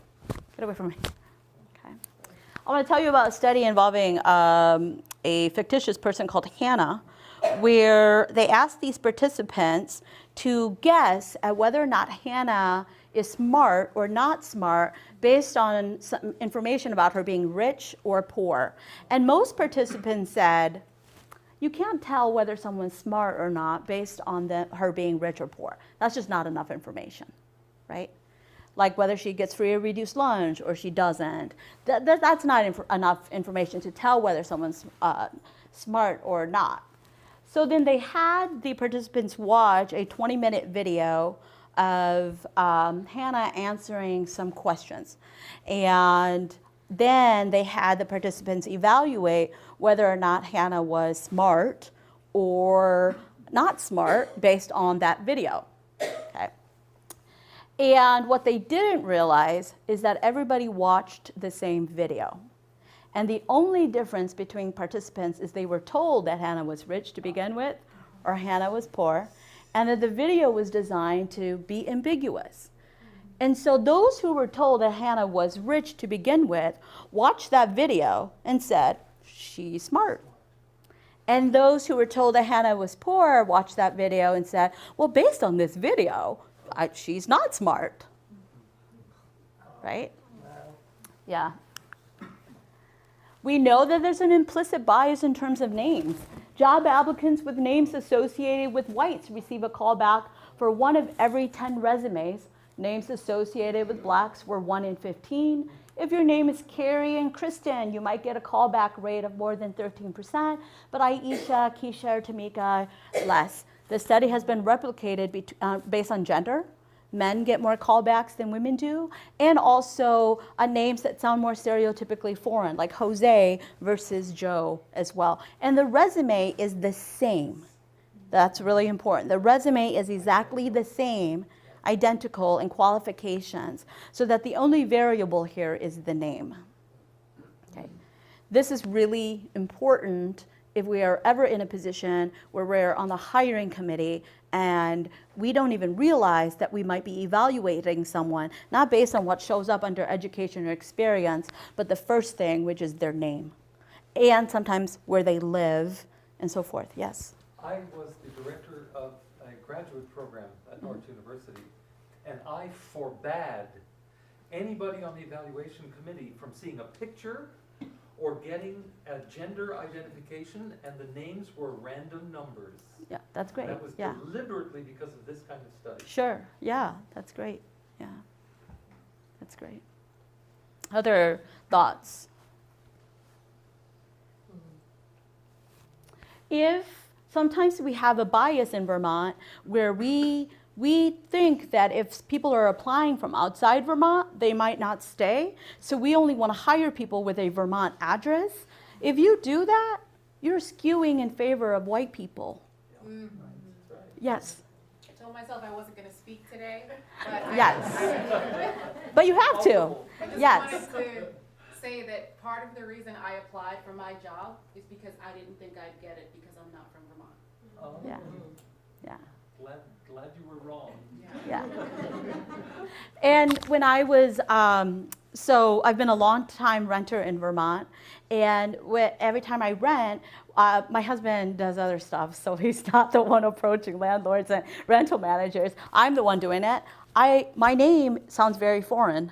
get away from me." Okay. I want to tell you about a study involving a fictitious person called Hannah, where they asked these participants to guess at whether or not Hannah is smart or not smart based on some information about her being rich or poor. And most participants said, you can't tell whether someone's smart or not based on her being rich or poor. That's just not enough information, right? Like whether she gets free or reduced lunch or she doesn't. That's not enough information to tell whether someone's smart or not. So then they had the participants watch a 20-minute video of Hannah answering some questions. And then they had the participants evaluate whether or not Hannah was smart or not smart based on that video. Okay. And what they didn't realize is that everybody watched the same video. And the only difference between participants is they were told that Hannah was rich to begin with, or Hannah was poor, and that the video was designed to be ambiguous. And so those who were told that Hannah was rich to begin with watched that video and said, she's smart. And those who were told that Hannah was poor watched that video and said, well, based on this video, she's not smart. Right? Yeah. We know that there's an implicit bias in terms of names. Job applicants with names associated with whites receive a call back for 1 of every 10 resumes. Names associated with blacks were 1 in 15. If your name is Carrie and Kristen, you might get a callback rate of more than 13%, but Aisha, Keisha, or Tamika, less. The study has been replicated based on gender. Men get more callbacks than women do, and also names that sound more stereotypically foreign, like Jose versus Joe as well. And the resume is the same. That's really important. The resume is exactly the same, identical in qualifications, so that the only variable here is the name. Okay. This is really important if we are ever in a position where we're on the hiring committee and we don't even realize that we might be evaluating someone, not based on what shows up under education or experience, but the first thing, which is their name, and sometimes where they live, and so forth. Yes? I was the director of a graduate program at North University, and I forbade anybody on the evaluation committee from seeing a picture or getting a gender identification, and the names were random numbers. Yeah, that's great. That was Yeah. deliberately because of this kind of study. Sure. Yeah, that's great. Yeah, that's great. Other thoughts? If sometimes we have a bias in Vermont where we think that if people are applying from outside Vermont, they might not stay. So we only want to hire people with a Vermont address. If you do that, you're skewing in favor of white people. Yes. I told myself I wasn't going to speak today, but Yes. But you have to. I just Yes. wanted to say that part of the reason I applied for my job is because I didn't think I'd get it because I'm not from Vermont. Oh. Yeah. Yeah. Glad you were wrong. Yeah. And when I was, so I've been a long-time renter in Vermont, and every time I rent, my husband does other stuff, so he's not the one approaching landlords and rental managers. I'm the one doing it. My name sounds very foreign,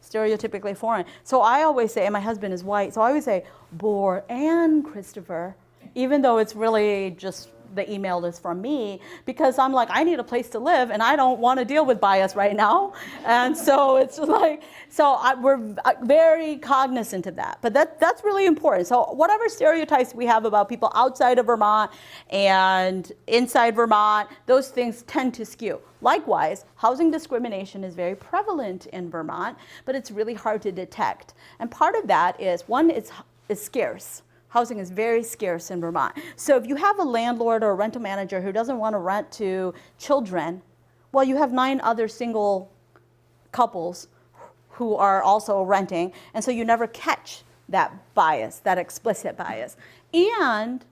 stereotypically foreign. So I always say, and my husband is white, so I always say, Bohr and Christopher, even though it's really just the email is from me, because I'm like, I need a place to live and I don't want to deal with bias right now. And so it's like, we're very cognizant of that. But that's really important. So whatever stereotypes we have about people outside of Vermont and inside Vermont, those things tend to skew. Likewise, housing discrimination is very prevalent in Vermont, but it's really hard to detect. And part of that is, one, it's scarce. Housing is very scarce in Vermont. So if you have a landlord or a rental manager who doesn't want to rent to children, well, you have 9 other single couples who are also renting, and so you never catch that bias, that explicit bias. And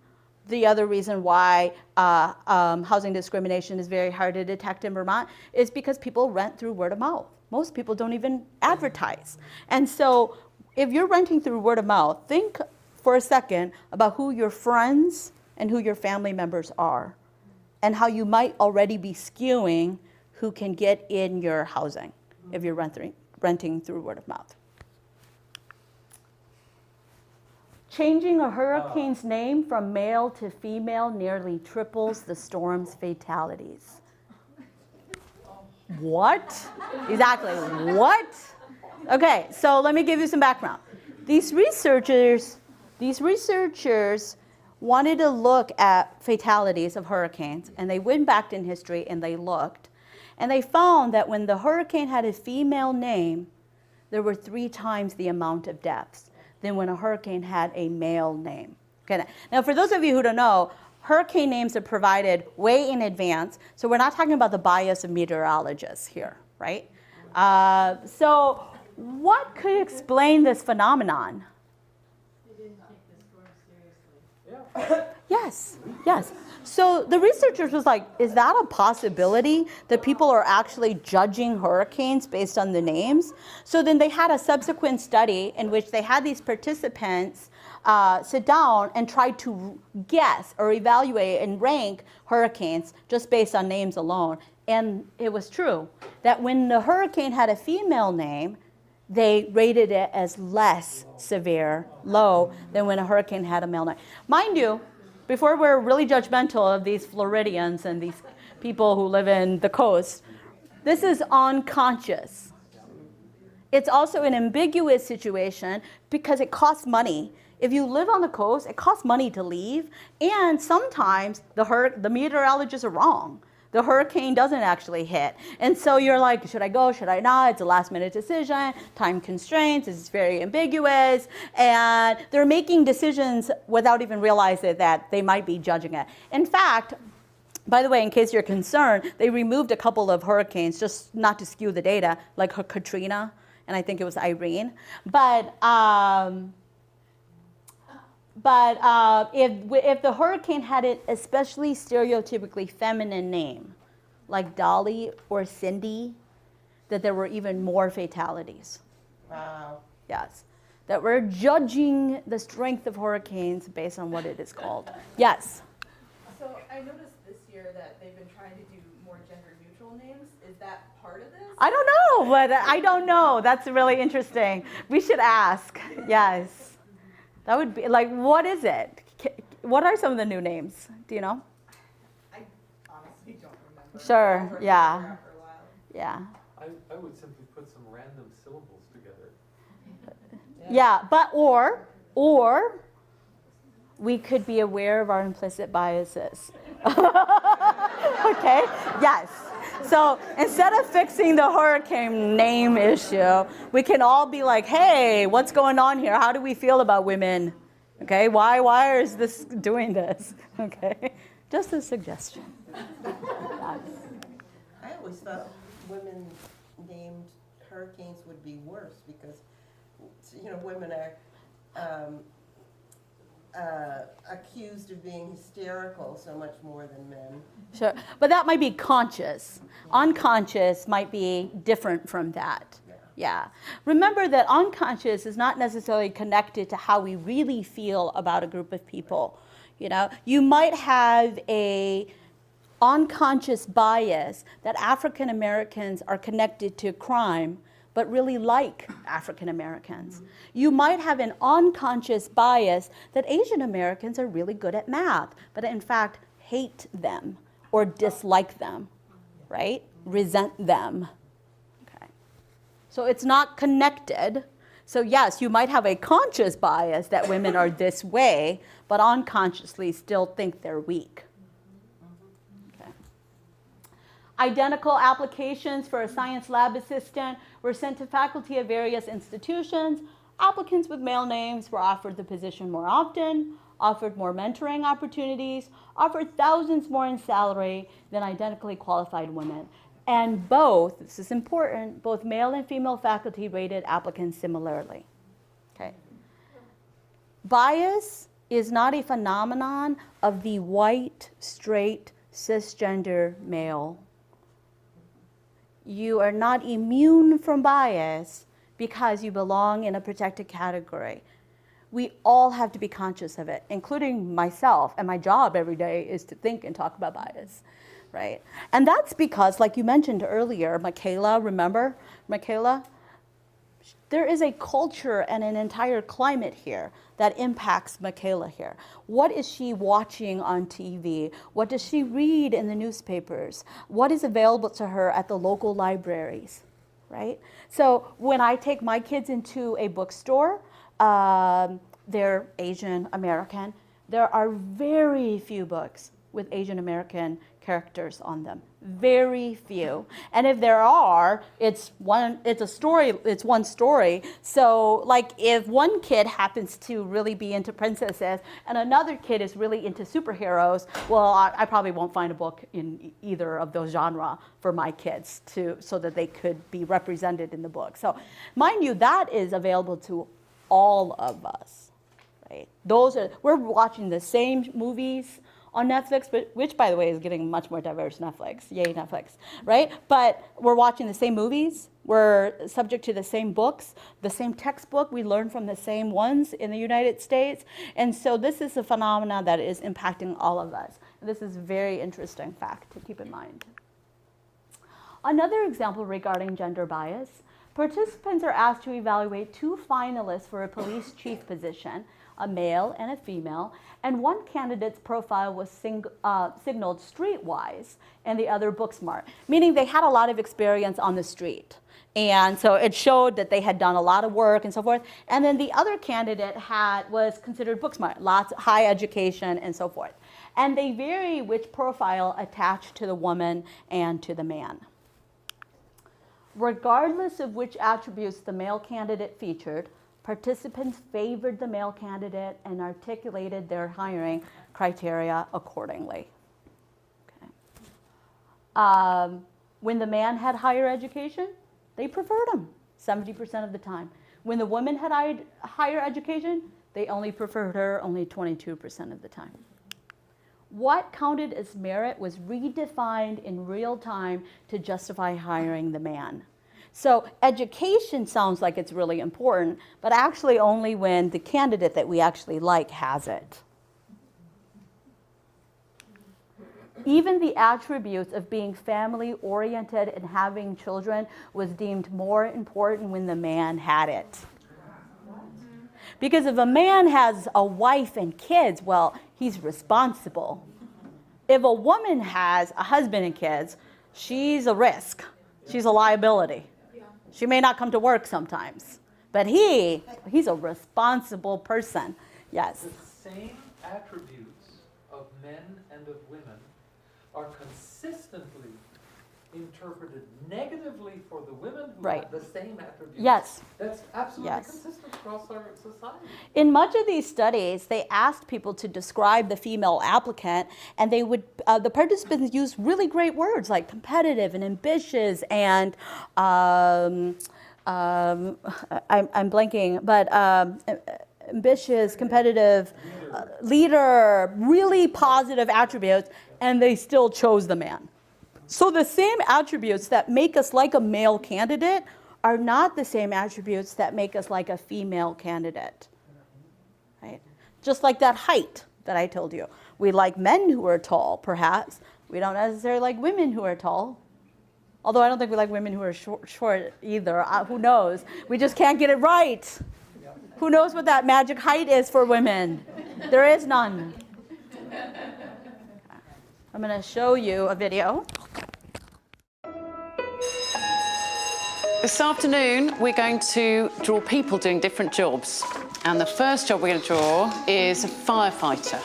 the other reason why housing discrimination is very hard to detect in Vermont is because people rent through word of mouth. Most people don't even advertise. And so if you're renting through word of mouth, think for a second about who your friends and who your family members are, and how you might already be skewing who can get in your housing if you're renting through word of mouth. Changing a hurricane's name from male to female nearly triples the storm's fatalities. What? Exactly, what? Okay, so let me give you some background. These researchers wanted to look at fatalities of hurricanes, and they went back in history and they looked, and they found that when the hurricane had a female name, there were 3 times the amount of deaths than when a hurricane had a male name. Okay. Now, for those of you who don't know, hurricane names are provided way in advance, so we're not talking about the bias of meteorologists here, right? So what could explain this phenomenon? Yes, yes. So the researchers was like, is that a possibility that people are actually judging hurricanes based on the names? So then they had a subsequent study in which they had these participants sit down and try to guess or evaluate and rank hurricanes just based on names alone. And it was true that when the hurricane had a female name, they rated it as less severe, low, than when a hurricane had a male name. Mind you, before we're really judgmental of these Floridians and these people who live in the coast, this is unconscious. It's also an ambiguous situation because it costs money. If you live on the coast, it costs money to leave, and sometimes the meteorologists are wrong. The hurricane doesn't actually hit. And so you're like, should I go, should I not? It's a last minute decision, time constraints, it's very ambiguous. And they're making decisions without even realizing that they might be judging it. In fact, By the way, in case you're concerned, they removed a couple of hurricanes, just not to skew the data, like Katrina, and I think it was Irene. But if the hurricane had an especially stereotypically feminine name, like Dolly or Cindy, that there were even more fatalities. Wow. Yes. That we're judging the strength of hurricanes based on what it is called. Yes. So I noticed this year that they've been trying to do more gender neutral names. Is that part of this? I don't know, but I don't know. That's really interesting. We should ask. Yes. That would be, like, what is it? What are some of the new names? Do you know? I honestly don't remember. Sure, yeah. Yeah. I would simply put some random syllables together. Yeah, but or we could be aware of our implicit biases. Okay? Yes. So instead of fixing the hurricane name issue, we can all be like, hey, what's going on here? How do we feel about women? Okay, why is this doing this? Okay, just a suggestion. I always thought women named hurricanes would be worse because, women are accused of being hysterical so much more than men. Sure, but that might be conscious. Unconscious might be different from that. Yeah. Remember that unconscious is not necessarily connected to how we really feel about a group of people. You might have a unconscious bias that African Americans are connected to crime, but really like African Americans. You might have an unconscious bias that Asian Americans are really good at math, but in fact hate them or dislike them, right? Resent them. Okay. So it's not connected. So yes, you might have a conscious bias that women are this way, but unconsciously still think they're weak. Identical applications for a science lab assistant were sent to faculty of various institutions. Applicants with male names were offered the position more often, offered more mentoring opportunities, offered thousands more in salary than identically qualified women. And both, this is important, both male and female faculty rated applicants similarly. Okay. Bias is not a phenomenon of the white, straight, cisgender male. You are not immune from bias because you belong in a protected category. We all have to be conscious of it, including myself, and my job every day is to think and talk about bias, right? And that's because, like you mentioned earlier, Michaela, remember? Michaela? There is a culture and an entire climate here that impacts Michaela here. What is she watching on TV? What does she read in the newspapers? What is available to her at the local libraries, right? So when I take my kids into a bookstore, they're Asian American, there are very few books with Asian American characters on them. Very few. And if there are, it's one story. So like if one kid happens to really be into princesses and another kid is really into superheroes, well, I probably won't find a book in either of those genres for my kids so that they could be represented in the book. So mind you, that is available to all of us, right? We're watching the same movies on Netflix, which, by the way, is getting much more diverse. Netflix, yay Netflix, right? But we're watching the same movies, we're subject to the same books, the same textbook, we learn from the same ones in the United States, and so this is a phenomenon that is impacting all of us. This is a very interesting fact to keep in mind. Another example regarding gender bias, participants are asked to evaluate 2 finalists for a police chief position, a male and a female, and one candidate's profile was signaled streetwise and the other book smart, meaning they had a lot of experience on the street. And so it showed that they had done a lot of work and so forth. And then the other candidate was considered book smart, lots of high education and so forth. And they vary which profile attached to the woman and to the man. Regardless of which attributes the male candidate featured, participants favored the male candidate and articulated their hiring criteria accordingly. Okay. When the man had higher education, they preferred him 70% of the time. When the woman had higher education, they only preferred her only 22% of the time. What counted as merit was redefined in real time to justify hiring the man. So education sounds like it's really important, but actually only when the candidate that we actually like has it. Even the attributes of being family-oriented and having children was deemed more important when the man had it. Because if a man has a wife and kids, well, he's responsible. If a woman has a husband and kids, she's a risk. She's a liability. She may not come to work sometimes, but he's a responsible person. Yes. The same attributes of men and of women are consistently interpreted negatively for the women who have the same attributes. Yes. That's absolutely consistent across our society. In much of these studies, they asked people to describe the female applicant, and they would the participants used really great words like competitive and ambitious and I'm blanking, but ambitious, competitive, leader, really positive attributes, and they still chose the man. So the same attributes that make us like a male candidate are not the same attributes that make us like a female candidate. Right? Just like that height that I told you. We like men who are tall, perhaps. We don't necessarily like women who are tall. Although I don't think we like women who are short either. Who knows? We just can't get it right. Who knows what that magic height is for women? There is none. I'm going to show you a video. This afternoon, we're going to draw people doing different jobs. And the first job we're going to draw is a firefighter.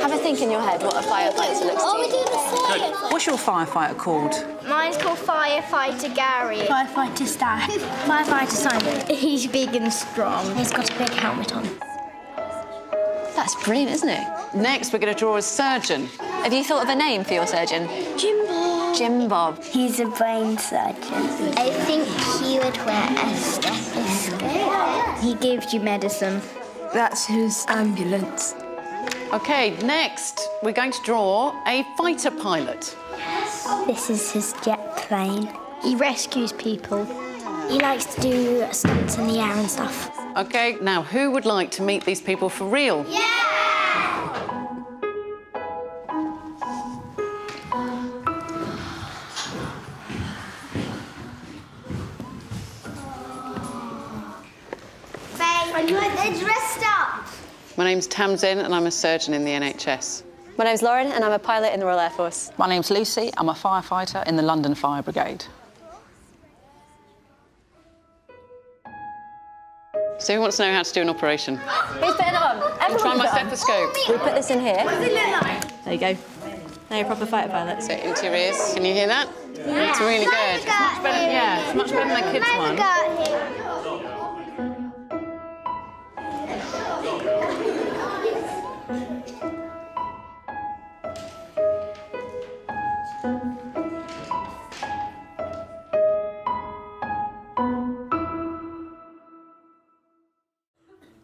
Have a think in your head what a firefighter looks like. We're doing the same. What's your firefighter called? Mine's called Firefighter Gary. Firefighter Stan. Firefighter Simon. He's big and strong. He's got a big helmet on. That's brilliant, isn't it? Next, we're going to draw a surgeon. Have you thought of a name for your surgeon? Jim Bob. Jim Bob. He's a brain surgeon. I think he would wear a stethoscope. He gives you medicine. That's his ambulance. Okay, next, we're going to draw a fighter pilot. This is his jet plane. He rescues people. He likes to do stunts in the air and stuff. Okay, now who would like to meet these people for real? Yeah! They're dressed up. My name's Tamsin and I'm a surgeon in the NHS. My name's Lauren and I'm a pilot in the Royal Air Force. My name's Lucy. I'm a firefighter in the London Fire Brigade. So who wants to know how to do an operation? Who's putting it on? I'm trying my stethoscope. We put this in here. What does it look like? There you go. Now you're a proper fighter pilot. So into your ears. Can you hear that? Yeah. It's really good. It's much better, yeah, it's much better than the kids' one. Got him.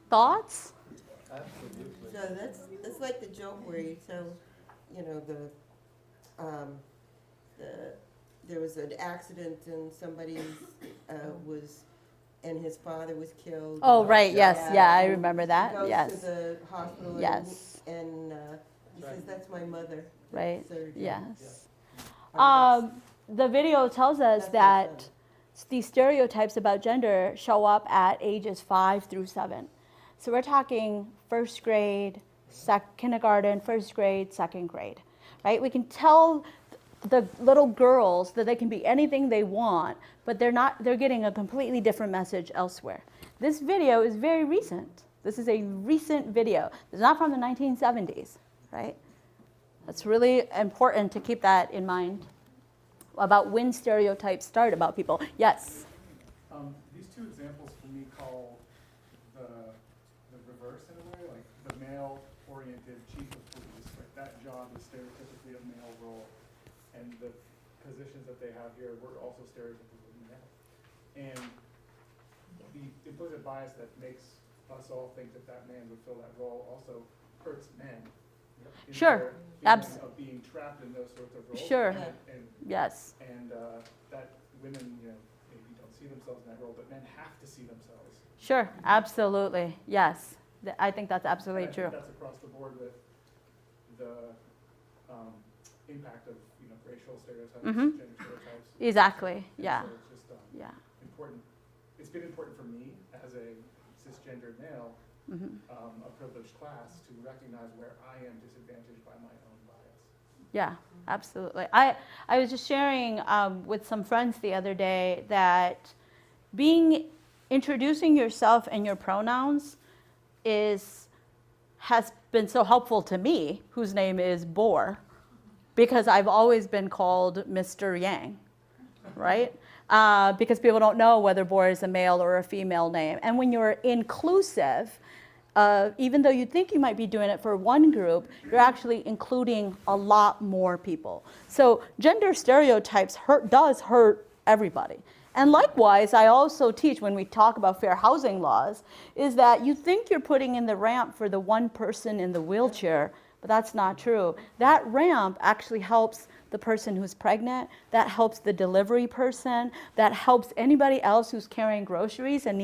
Thoughts? So that's like the joke where you tell, you know, there was an accident and somebody and his father was killed. Oh, right, yes, yeah, I remember that, He yes. goes to the hospital Yes. and he says, "That's my mother." Right, Surgeon. yes. The video tells us that these stereotypes about gender show up at ages 5 through 7. So we're talking first grade, kindergarten, first grade, second grade, right? We can tell the little girls that they can be anything they want, but they're getting a completely different message elsewhere. This video is very recent. This is a recent video. It's not from the 1970s, right? That's really important to keep that in mind about when stereotypes start about people. Yes? These two examples for me call the reverse in a way, like the male-oriented chief of police, like that job is stereotypically a male role. and the positions that they have here were also stereotypically male. And the implicit bias that makes us all think that that man would fill that role also hurts men. In Sure. their feeling of being trapped in those sorts of roles. Sure. And Yes. And that women, maybe don't see themselves in that role, but men have to see themselves. Sure, absolutely, yes. I think that's absolutely I true. think that's across the board with the impact of racial stereotypes, Mhm. gender stereotypes. Exactly, And yeah. So it's just Yeah. important. It's been important for me as a cisgendered male, a privileged class, to recognize where I am disadvantaged by my own bias. Yeah, absolutely. I was just sharing with some friends the other day that introducing yourself and your pronouns has been so helpful to me, whose name is Boar, because I've always been called Mr. Yang, right? Because people don't know whether Boar is a male or a female name. And when you're inclusive, even though you think you might be doing it for one group, you're actually including a lot more people. So gender stereotypes does hurt everybody. And likewise, I also teach when we talk about fair housing laws, is that you think you're putting in the ramp for the one person in the wheelchair, but that's not true. That ramp actually helps the person who's pregnant, that helps the delivery person, that helps anybody else who's carrying groceries and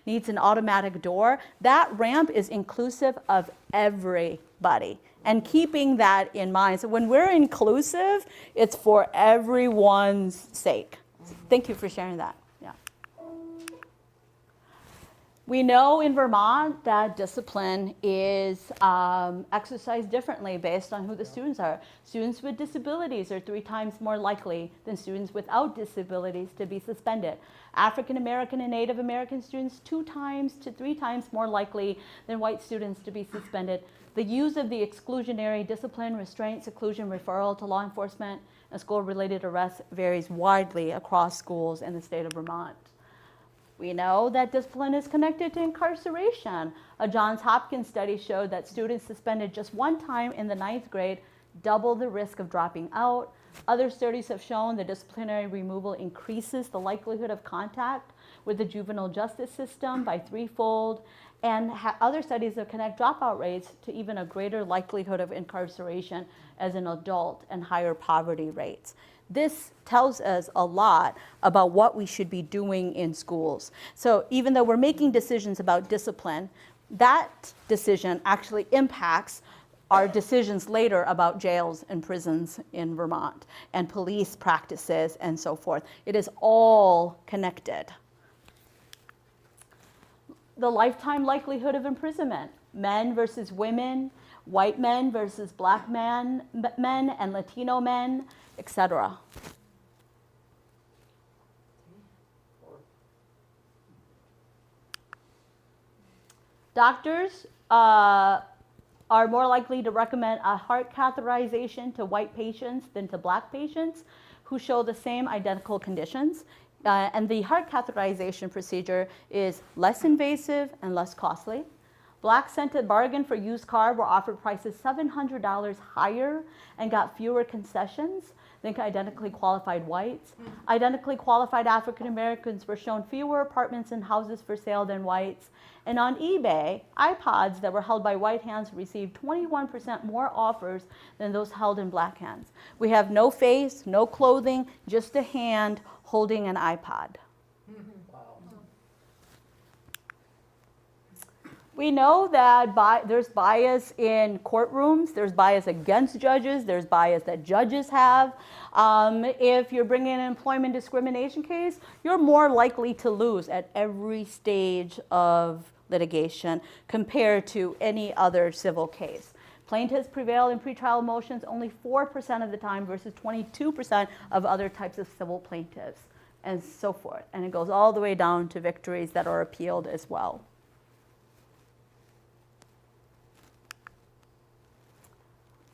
needs an automatic door. That ramp is inclusive of everybody. And keeping that in mind. So when we're inclusive, it's for everyone's sake. Thank you for sharing that. Yeah. We know in Vermont that discipline is exercised differently based on who the students are. Students with disabilities are 3 times more likely than students without disabilities to be suspended. African American and Native American students 2 times to 3 times more likely than white students to be suspended. The use of the exclusionary discipline, restraint, seclusion, referral to law enforcement, and school-related arrests varies widely across schools in the state of Vermont. We know that discipline is connected to incarceration. A Johns Hopkins study showed that students suspended just 1 time in the 9th grade double the risk of dropping out. Other studies have shown that disciplinary removal increases the likelihood of contact with the juvenile justice system by 3-fold. And other studies that connect dropout rates to even a greater likelihood of incarceration as an adult and higher poverty rates. This tells us a lot about what we should be doing in schools. So even though we're making decisions about discipline, that decision actually impacts our decisions later about jails and prisons in Vermont and police practices and so forth. It is all connected. The lifetime likelihood of imprisonment, men versus women, white men versus black men and Latino men, etc. Doctors are more likely to recommend a heart catheterization to white patients than to black patients who show the same identical conditions. And the heart catheterization procedure is less invasive and less costly. Blacks sent a bargain for used car were offered prices $700 higher and got fewer concessions than identically qualified whites. Identically qualified African Americans were shown fewer apartments and houses for sale than whites. And on eBay, iPods that were held by white hands received 21% more offers than those held in black hands. We have no face, no clothing, just a hand holding an iPod. We know that there's bias in courtrooms, there's bias against judges, there's bias that judges have. If you're bringing an employment discrimination case, you're more likely to lose at every stage of litigation compared to any other civil case. Plaintiffs prevail in pretrial motions only 4% of the time versus 22% of other types of civil plaintiffs, and so forth. And it goes all the way down to victories that are appealed as well.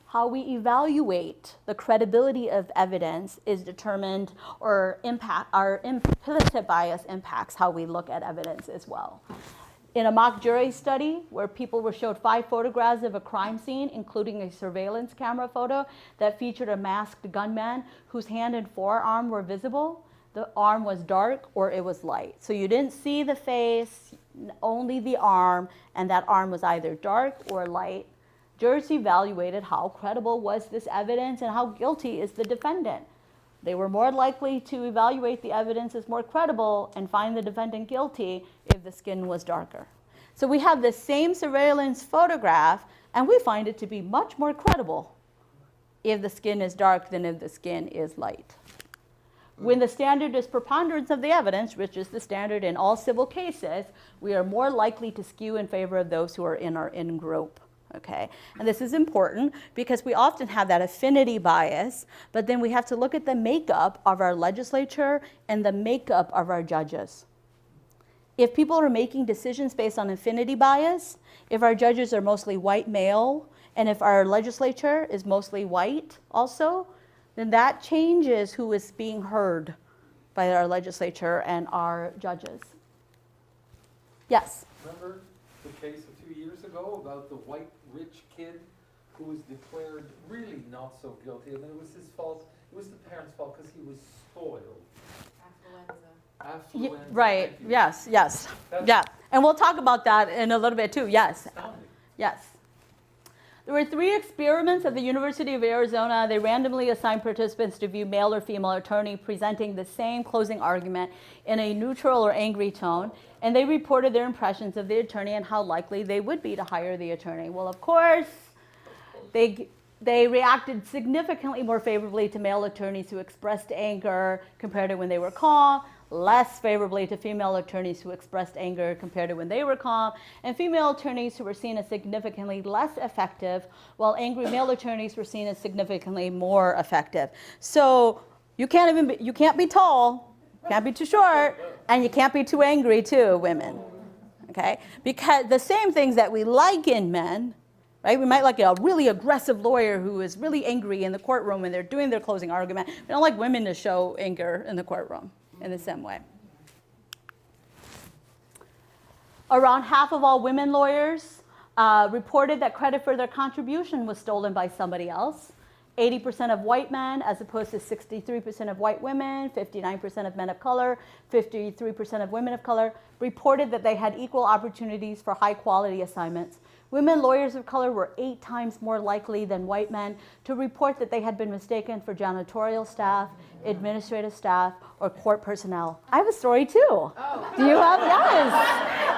How we evaluate the credibility of evidence is determined, or our implicit bias impacts how we look at evidence as well. In a mock jury study where people were showed 5 photographs of a crime scene, including a surveillance camera photo that featured a masked gunman whose hand and forearm were visible, the arm was dark or it was light. So you didn't see the face, only the arm, and that arm was either dark or light. Jurors evaluated how credible was this evidence and how guilty is the defendant. They were more likely to evaluate the evidence as more credible and find the defendant guilty if the skin was darker. So we have the same surveillance photograph, and we find it to be much more credible if the skin is dark than if the skin is light. When the standard is preponderance of the evidence, which is the standard in all civil cases, we are more likely to skew in favor of those who are in our in-group. Okay, and this is important because we often have that affinity bias, but then we have to look at the makeup of our legislature and the makeup of our judges. If people are making decisions based on affinity bias, if our judges are mostly white male, and if our legislature is mostly white also, then that changes who is being heard by our legislature and our judges. Yes? Remember the case a few years ago about the white rich kid who was declared really not so guilty, and then it was his fault, it was the parents' fault because he was spoiled. Affluenza. Right, yes, yes, yeah. And we'll talk about that in a little bit too, yes. Yes. There were 3 experiments at the University of Arizona. They randomly assigned participants to view male or female attorney presenting the same closing argument in a neutral or angry tone, and they reported their impressions of the attorney and how likely they would be to hire the attorney. Well, of course, they reacted significantly more favorably to male attorneys who expressed anger compared to when they were calm, less favorably to female attorneys who expressed anger compared to when they were calm, and female attorneys who were seen as significantly less effective, while angry male attorneys were seen as significantly more effective. So you can't be tall, can't be too short, and you can't be too angry too, women. Okay? Because the same things that we like in men, right? We might like a really aggressive lawyer who is really angry in the courtroom when they're doing their closing argument. We don't like women to show anger in the courtroom in the same way. Around half of all women lawyers reported that credit for their contribution was stolen by somebody else. 80% of white men, as opposed to 63% of white women, 59% of men of color, 53% of women of color, reported that they had equal opportunities for high-quality assignments. Women lawyers of color were 8 times more likely than white men to report that they had been mistaken for janitorial staff, administrative staff, or court personnel. I have a story too. Oh. Do you have? Yes.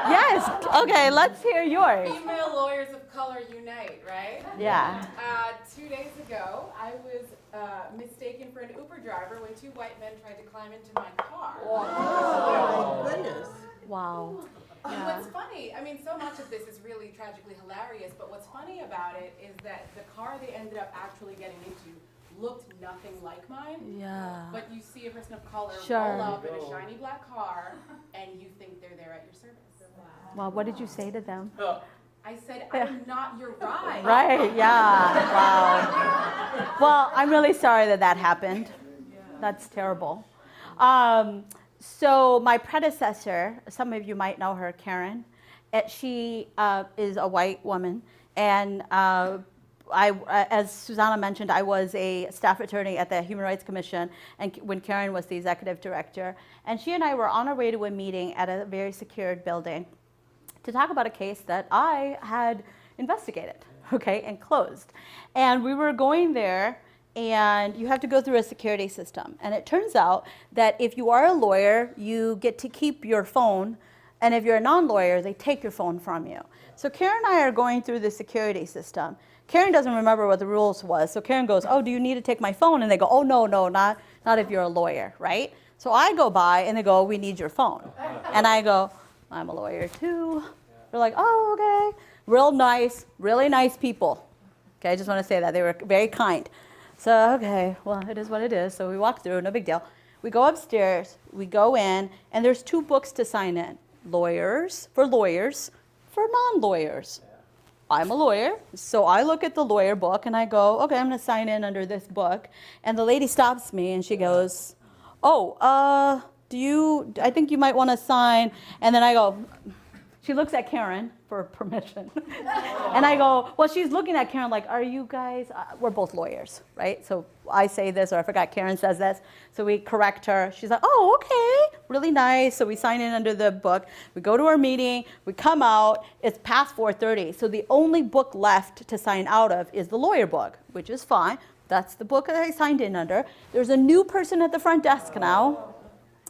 Yes. Okay, let's hear yours. Female lawyers of color unite, right? Yeah. 2 days ago, I was mistaken for an Uber driver when 2 white men tried to climb into my car. Oh, my goodness. Wow. And what's funny, I mean, so much of this is really tragically hilarious, but what's funny about it is that the car they ended up actually getting into looked nothing like mine. Yeah. But you see a person of color Sure. roll up in a shiny black car, and you think they're there at your service. Well, what did you say to them? I said, I'm not your ride. Right, yeah, wow. Well, I'm really sorry that happened. That's terrible. So my predecessor, some of you might know her, Karen, she is a white woman, and as Susanna mentioned, I was a staff attorney at the Human Rights Commission, and when Karen was the executive director, and she and I were on our way to a meeting at a very secured building to talk about a case that I had investigated, okay, and closed. And we were going there, and you have to go through a security system. And it turns out that if you are a lawyer, you get to keep your phone, and if you're a non-lawyer, they take your phone from you. So Karen and I are going through the security system. Karen doesn't remember what the rules was, so Karen goes, oh, do you need to take my phone? And they go, oh, no, not if you're a lawyer, right? So I go by, and they go, we need your phone. And I go, I'm a lawyer too. They're like, oh, okay. Real nice, really nice people. Okay, I just want to say that. They were very kind. So, okay, well, it is what it is. So we walk through, no big deal. We go upstairs, we go in, and there's 2 books to sign in. Lawyers, for non-lawyers. I'm a lawyer, so I look at the lawyer book, and I go, okay, I'm going to sign in under this book. And the lady stops me, and she goes, oh, I think you might want to sign. And then I go, She looks at Karen for permission. And I go, well, she's looking at Karen like, are you guys, we're both lawyers, right? So I say this, or I forgot Karen says this. So we correct her. She's like, oh, okay, really nice. So we sign in under the book. We go to our meeting. We come out. It's past 4:30. So the only book left to sign out of is the lawyer book, which is fine. That's the book that I signed in under. There's a new person at the front desk now.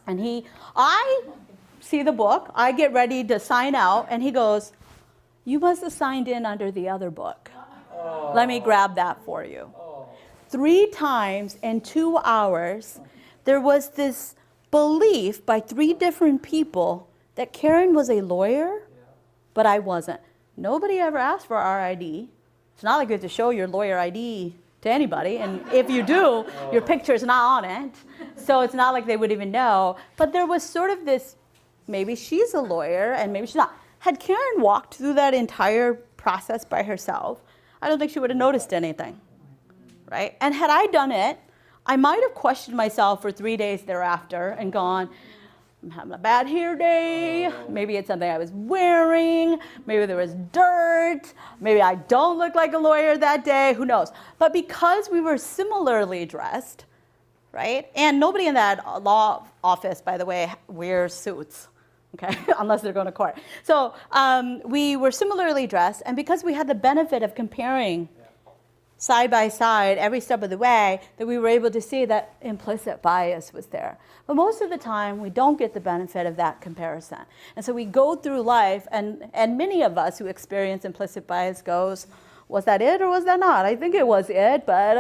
And I see the book, I get ready to sign out, and he goes, you must have signed in under the other book. Let me grab that for you. 3 times in 2 hours, there was this belief by 3 different people that Karen was a lawyer, but I wasn't. Nobody ever asked for our ID. It's not like you have to show your lawyer ID to anybody, and if you do, your picture's not on it. So it's not like they would even know. But there was sort of this, maybe she's a lawyer and maybe she's not. Had Karen walked through that entire process by herself, I don't think she would have noticed anything, right? And had I done it, I might have questioned myself for 3 days thereafter and gone, I'm having a bad hair day, maybe it's something I was wearing, maybe there was dirt, maybe I don't look like a lawyer that day, who knows? But because we were similarly dressed, right? And nobody in that law office, by the way, wears suits, okay? Unless they're going to court. So we were similarly dressed, and because we had the benefit of comparing side by side every step of the way, that we were able to see that implicit bias was there. But most of the time, we don't get the benefit of that comparison. And so we go through life, and many of us who experience implicit bias goes, was that it or was that not? I think it was it, but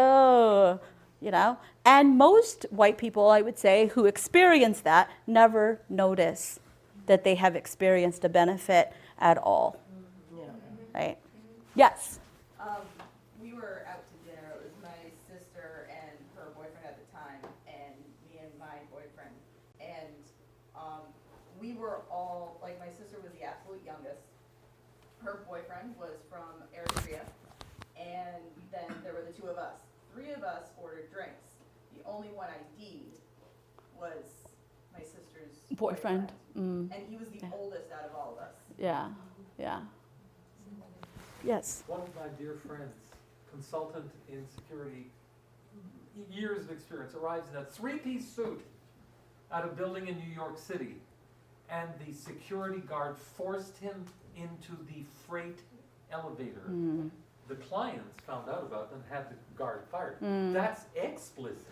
you know. And most white people, I would say, who experience that never notice that they have experienced a benefit at all, right? Yes? We were out to dinner. It was my sister and her boyfriend at the time, and me and my boyfriend. And we were all, like, my sister was the absolute youngest. Her boyfriend was from Eritrea, and then there were the 2 of us. 3 of us ordered drinks. The only one ID'd was my sister's boyfriend. And he was the oldest out of all of us. Yeah, yeah. Yes? One of my dear friends, consultant in security, years of experience, arrives in a 3-piece suit at a building in New York City, and the security guard forced him into the freight elevator. The clients found out about it and had the guard fired. That's explicit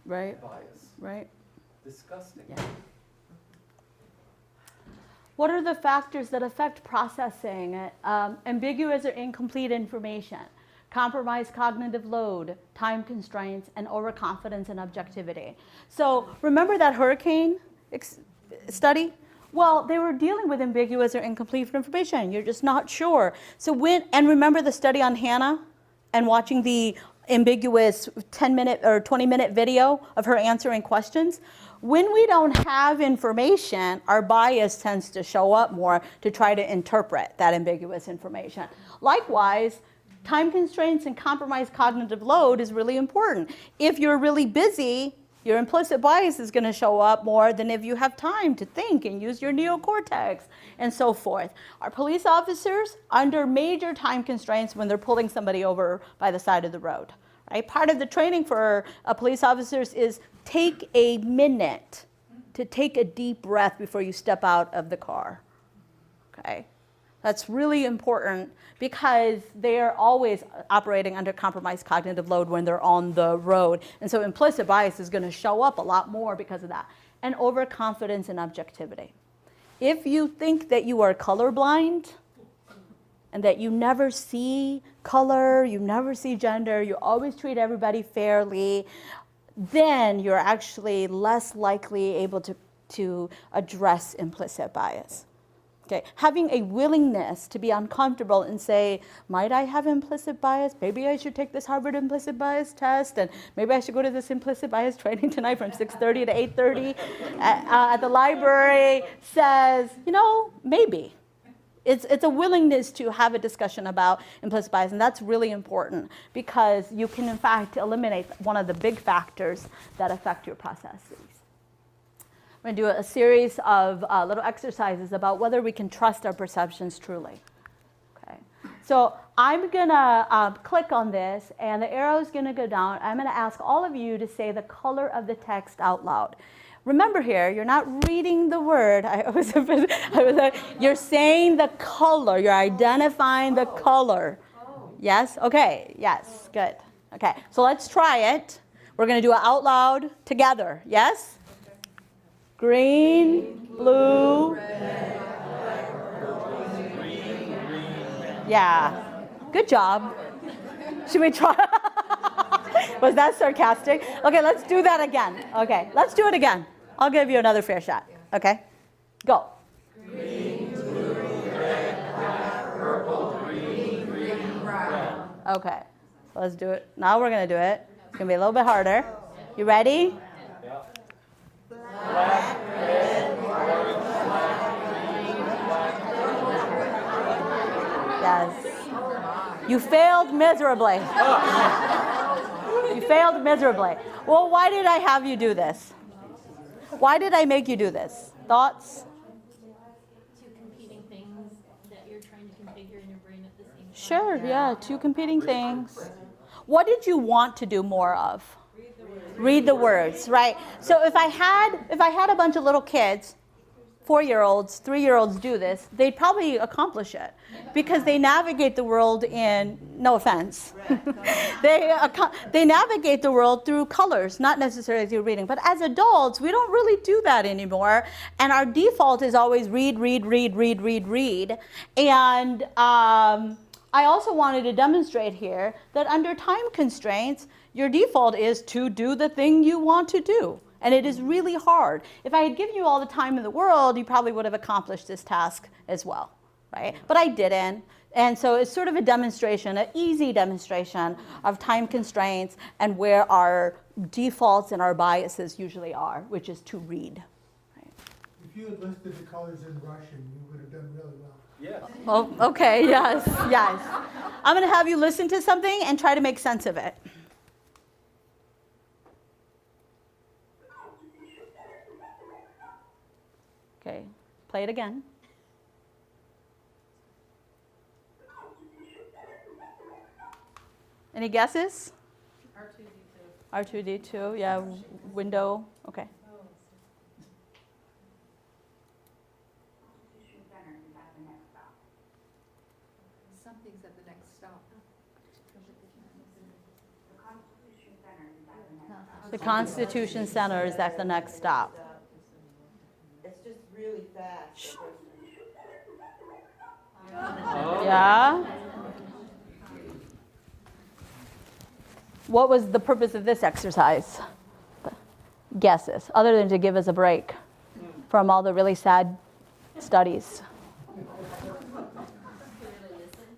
bias. Right. Disgusting. Yeah. What are the factors that affect processing? Ambiguous or incomplete information, compromised cognitive load, time constraints, and overconfidence and objectivity. So remember that hurricane study? Well, they were dealing with ambiguous or incomplete information. You're just not sure. So and remember the study on Hannah and watching the ambiguous 10-minute or 20-minute video of her answering questions? When we don't have information, our bias tends to show up more to try to interpret that ambiguous information. Likewise, time constraints and compromised cognitive load is really important. If you're really busy, your implicit bias is going to show up more than if you have time to think and use your neocortex and so forth. Our police officers under major time constraints when they're pulling somebody over by the side of the road. Right? Part of the training for police officers is take a minute to take a deep breath before you step out of the car. Okay? That's really important because they are always operating under compromised cognitive load when they're on the road. And so implicit bias is going to show up a lot more because of that. And overconfidence and objectivity. If you think that you are colorblind and that you never see color, you never see gender, you always treat everybody fairly, then you're actually less likely able to address implicit bias. Okay, having a willingness to be uncomfortable and say, might I have implicit bias? Maybe I should take this Harvard implicit bias test, and maybe I should go to this implicit bias training tonight from 6:30 to 8:30 at the library, says, maybe. It's a willingness to have a discussion about implicit bias, and that's really important because you can, in fact, eliminate one of the big factors that affect your processes. We're going to do a series of little exercises about whether we can trust our perceptions truly. Okay. So I'm going to click on this, and the arrow is going to go down. I'm going to ask all of you to say the color of the text out loud. Remember here, you're not reading the word. You're saying the color. You're identifying the color. Yes? Okay. Yes. Good. Okay. So let's try it. We're going to do it out loud together. Yes? Green, blue. Yeah. Good job. Should we try? Was that sarcastic? Okay, let's do that again. Okay, let's do it again. I'll give you another fair shot. Okay? Go. Green, blue, red, black, purple, green, brown. Okay, so let's do it. Now we're going to do it. It's going to be a little bit harder. You ready? Black, red, orange, black, Yes. You failed miserably. You failed miserably. Well, why did I have you do this? Why did I make you do this? Thoughts? Two competing things that you're trying to configure in your brain at the same time. Sure, yeah, two competing things. What did you want to do more of? Read the words, right? So if I had a bunch of little kids, 4-year-olds, 3-year-olds do this, they'd probably accomplish it because they navigate the world in, no offense, they navigate the world through colors, not necessarily through reading. But as adults, we don't really do that anymore. And our default is always read. And I also wanted to demonstrate here that under time constraints, your default is to do the thing you want to do. And it is really hard. If I had given you all the time in the world, you probably would have accomplished this task as well, right? But I didn't. And so it's sort of a demonstration, an easy demonstration of time constraints and where our defaults and our biases usually are, which is to read. Right? If you had listed the colors in Russian, you would have done really well. Yes. Oh, okay, yes. I'm going to have you listen to something and try to make sense of it. Okay, play it again. Any guesses? R2D2. R2D2, yeah, window, okay. Something's at the next stop. The Constitution Center is at the next stop. It's just really fast. Yeah? What was the purpose of this exercise? Guesses, other than to give us a break from all the really sad studies.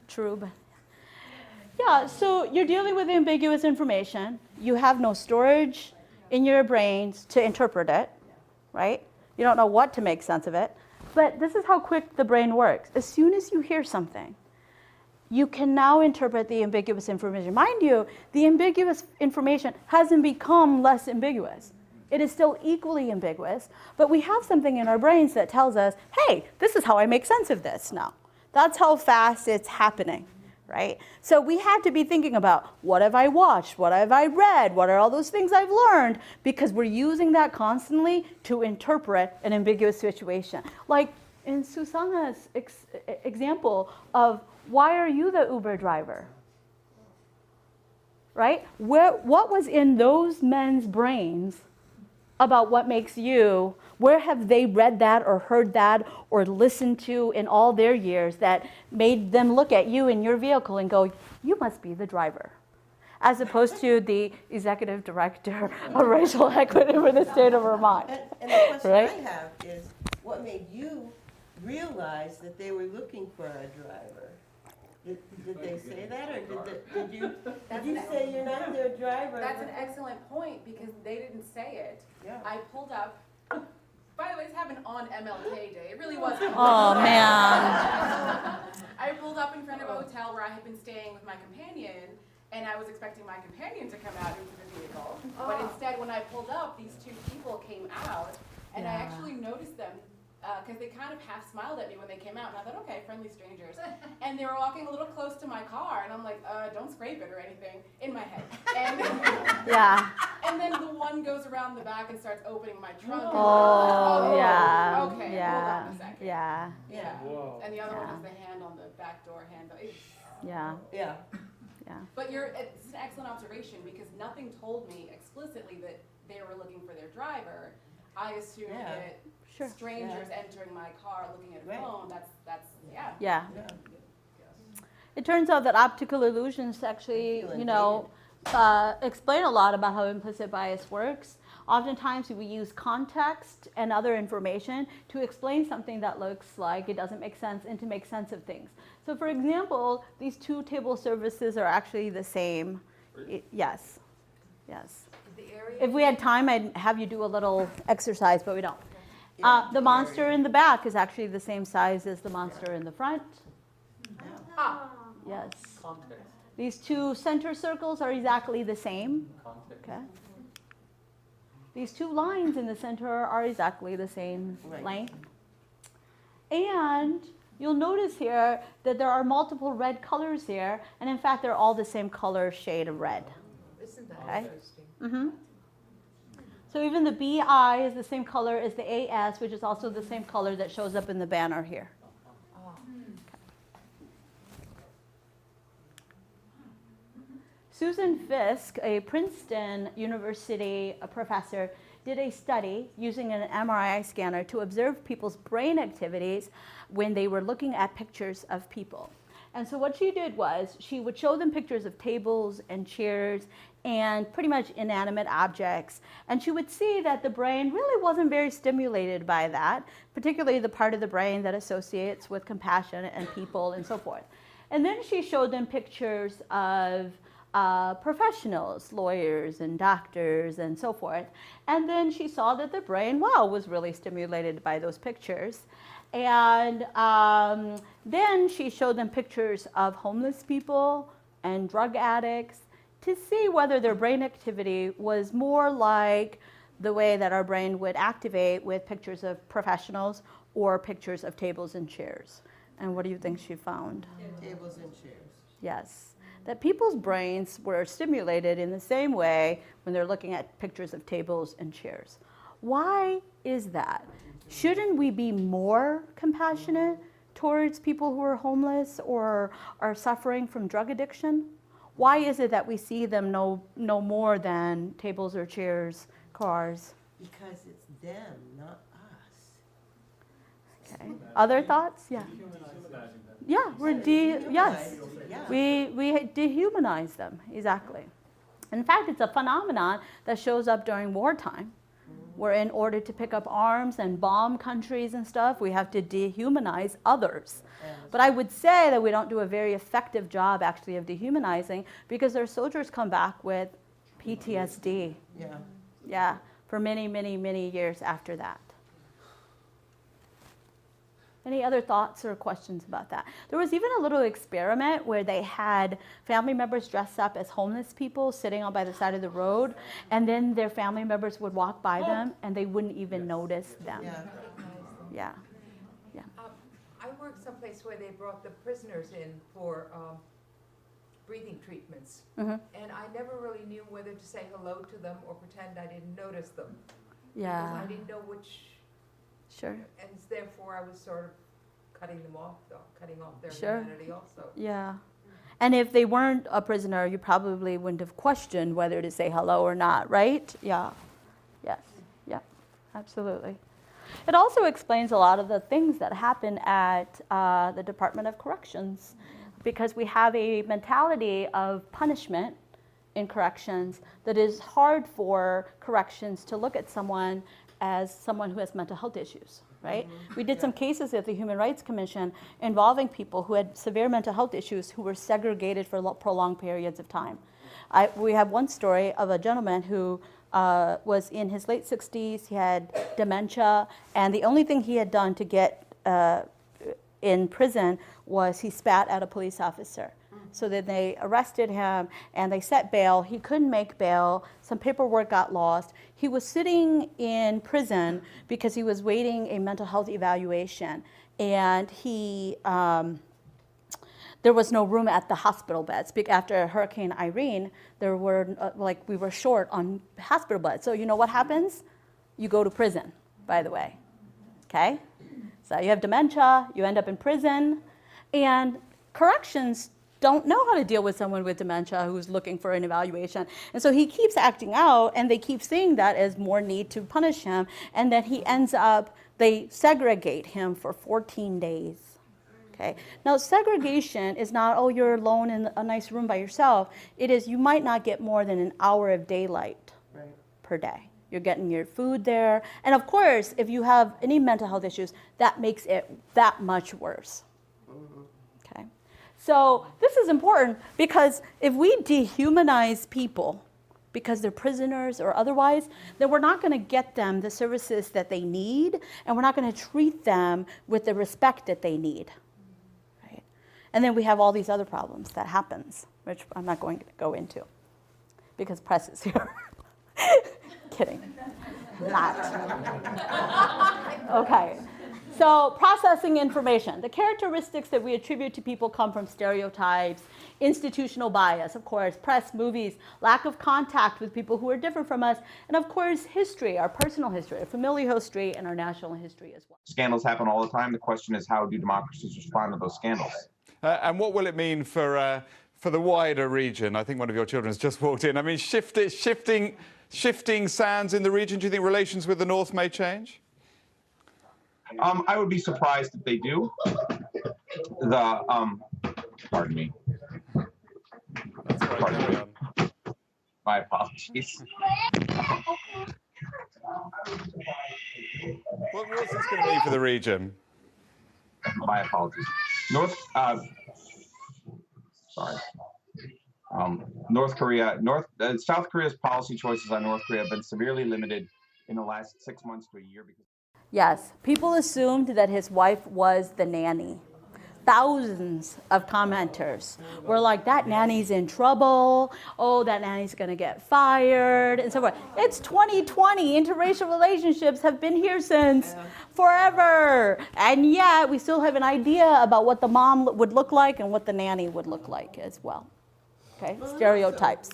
True, but yeah, so you're dealing with ambiguous information. You have no storage in your brains to interpret it, right? You don't know what to make sense of it. But this is how quick the brain works. As soon as you hear something, you can now interpret the ambiguous information. Mind you, the ambiguous information hasn't become less ambiguous. It is still equally ambiguous, but we have something in our brains that tells us, hey, this is how I make sense of this now. That's how fast it's happening, right? So we had to be thinking about, what have I watched? What have I read? What are all those things I've learned? Because we're using that constantly to interpret an ambiguous situation. Like in Susanna's example of, why are you the Uber driver? Right? What was in those men's brains about what makes you? Where have they read that or heard that or listened to in all their years that made them look at you in your vehicle and go, you must be the driver? As opposed to the executive director of racial equity for the state of Vermont. And the question right? I have is, what made you realize that they were looking for a driver? Did they say that, or did you say you're not their driver? That's an excellent point, because they didn't say it. Yeah. I pulled up, by the way, this happened on MLK Day. It really was. Oh, man. I pulled up in front of a hotel where I had been staying with my companion, and I was expecting my companion to come out into the vehicle. But instead, when I pulled up, these two people came out, And I Yeah. actually noticed them, because they kind of half smiled at me when they came out, and I thought, okay, friendly strangers. And they were walking a little close to my car, and I'm like, don't scrape it or anything, in my head. And, Yeah. and then the one goes around the back and starts opening my trunk. And Oh, yeah. Okay, Yeah. hold on a second. Yeah. Yeah. Whoa. And the other one Yeah. was the hand on the back door handle. Yeah. Yeah. Yeah. But it's an excellent observation, because nothing told me explicitly that they were looking for their driver. I assumed Yeah. that Sure. strangers entering my car looking at a Right. phone, that's yeah. Yeah. Yeah. It turns out that optical illusions actually, explain a lot about how implicit bias works. Oftentimes we use context and other information to explain something that looks like it doesn't make sense and to make sense of things. So for example, these two table services are actually the same. Yes. Yes. If we had time, I'd have you do a little exercise, but we don't. The monster in the back is actually the same size as the monster in the front. Yes. Context. These two center circles are exactly the same. Context. Okay. These two lines in the center are exactly the same length. And you'll notice here that there are multiple red colors here, and in fact, they're all the same color shade of red. Isn't that Okay. interesting? Mm-hmm. So even the BI is the same color as the AS, which is also the same color that shows up in the banner here. Susan Fisk, a Princeton University professor, did a study using an MRI scanner to observe people's brain activities when they were looking at pictures of people. And so what she did was she would show them pictures of tables and chairs and pretty much inanimate objects. And she would see that the brain really wasn't very stimulated by that, particularly the part of the brain that associates with compassion and people and so forth. And then she showed them pictures of professionals, lawyers and doctors and so forth. And then she saw that the brain, wow, was really stimulated by those pictures. And then she showed them pictures of homeless people and drug addicts to see whether their brain activity was more like the way that our brain would activate with pictures of professionals or pictures of tables and chairs. And what do you think she found? Tables and chairs. Yes, that people's brains were stimulated in the same way when they're looking at pictures of tables and chairs. Why is that? Shouldn't we be more compassionate towards people who are homeless or are suffering from drug addiction? Why is it that we see them no more than tables or chairs, cars? Because it's them, not us. Okay. Other thoughts? Yeah. Yeah, yes. We dehumanize them, exactly. In fact, it's a phenomenon that shows up during wartime, where in order to pick up arms and bomb countries and stuff, we have to dehumanize others. But I would say that we don't do a very effective job actually of dehumanizing, because our soldiers come back with PTSD. Yeah. Yeah, for many, many, many years after that. Any other thoughts or questions about that? There was even a little experiment where they had family members dress up as homeless people sitting on by the side of the road, and then their family members would walk by them and they wouldn't even notice them. Yeah. Yeah. I worked someplace where they brought the prisoners in for breathing treatments. Mhm. And I never really knew whether to say hello to them or pretend I didn't notice them. Yeah. Because I didn't know which. Sure. And therefore I was sort of cutting them off, cutting off their Sure. humanity also. Yeah. And if they weren't a prisoner, you probably wouldn't have questioned whether to say hello or not, right? Yeah. Yes. Yeah. Absolutely. It also explains a lot of the things that happen at the Department of Corrections, because we have a mentality of punishment in corrections that is hard for corrections to look at someone as someone who has mental health issues, right? We did some cases at the Human Rights Commission involving people who had severe mental health issues who were segregated for prolonged periods of time. We have one story of a gentleman who was in his late 60s, he had dementia, and the only thing he had done to get in prison was he spat at a police officer. So then they arrested him and they set bail. He couldn't make bail. Some paperwork got lost. He was sitting in prison because he was waiting a mental health evaluation. And there was no room at the hospital beds. After Hurricane Irene, we were short on hospital beds. So you know what happens? You go to prison, by the way, okay? So you have dementia, you end up in prison, and corrections don't know how to deal with someone with dementia who's looking for an evaluation. And so he keeps acting out, and they keep seeing that as more need to punish him, and then they segregate him for 14 days. Okay. Now, segregation is not, oh, you're alone in a nice room by yourself. It is, you might not get more than an hour of daylight per day. You're getting your food there. And of course, if you have any mental health issues, that makes it that much worse. Okay. So this is important because if we dehumanize people because they're prisoners or otherwise, then we're not going to get them the services that they need, and we're not going to treat them with the respect that they need. And then we have all these other problems that happens, which I'm not going to go into because press is here. Kidding. Not. Okay. So processing information. The characteristics that we attribute to people come from stereotypes, institutional bias, of course, press, movies, lack of contact with people who are different from us, and of course, history, our personal history, our familial history, and our national history as well. Scandals happen all the time. The question is, how do democracies respond to those scandals? And what will it mean for the wider region? I think one of your children has just walked in. I mean, shifting sands in the region. Do you think relations with the North may change? I would be surprised if they do. Pardon me. Pardon me. My apologies. What's this going to mean for the region? My apologies. South Korea's policy choices on North Korea have been severely limited in the last 6 months to a year. Yes, people assumed that his wife was the nanny. Thousands of commenters were like, that nanny's in trouble. Oh, that nanny's going to get fired, and so forth. It's 2020. Interracial relationships have been here since forever. And yet, we still have an idea about what the mom would look like and what the nanny would look like as well. Okay, stereotypes.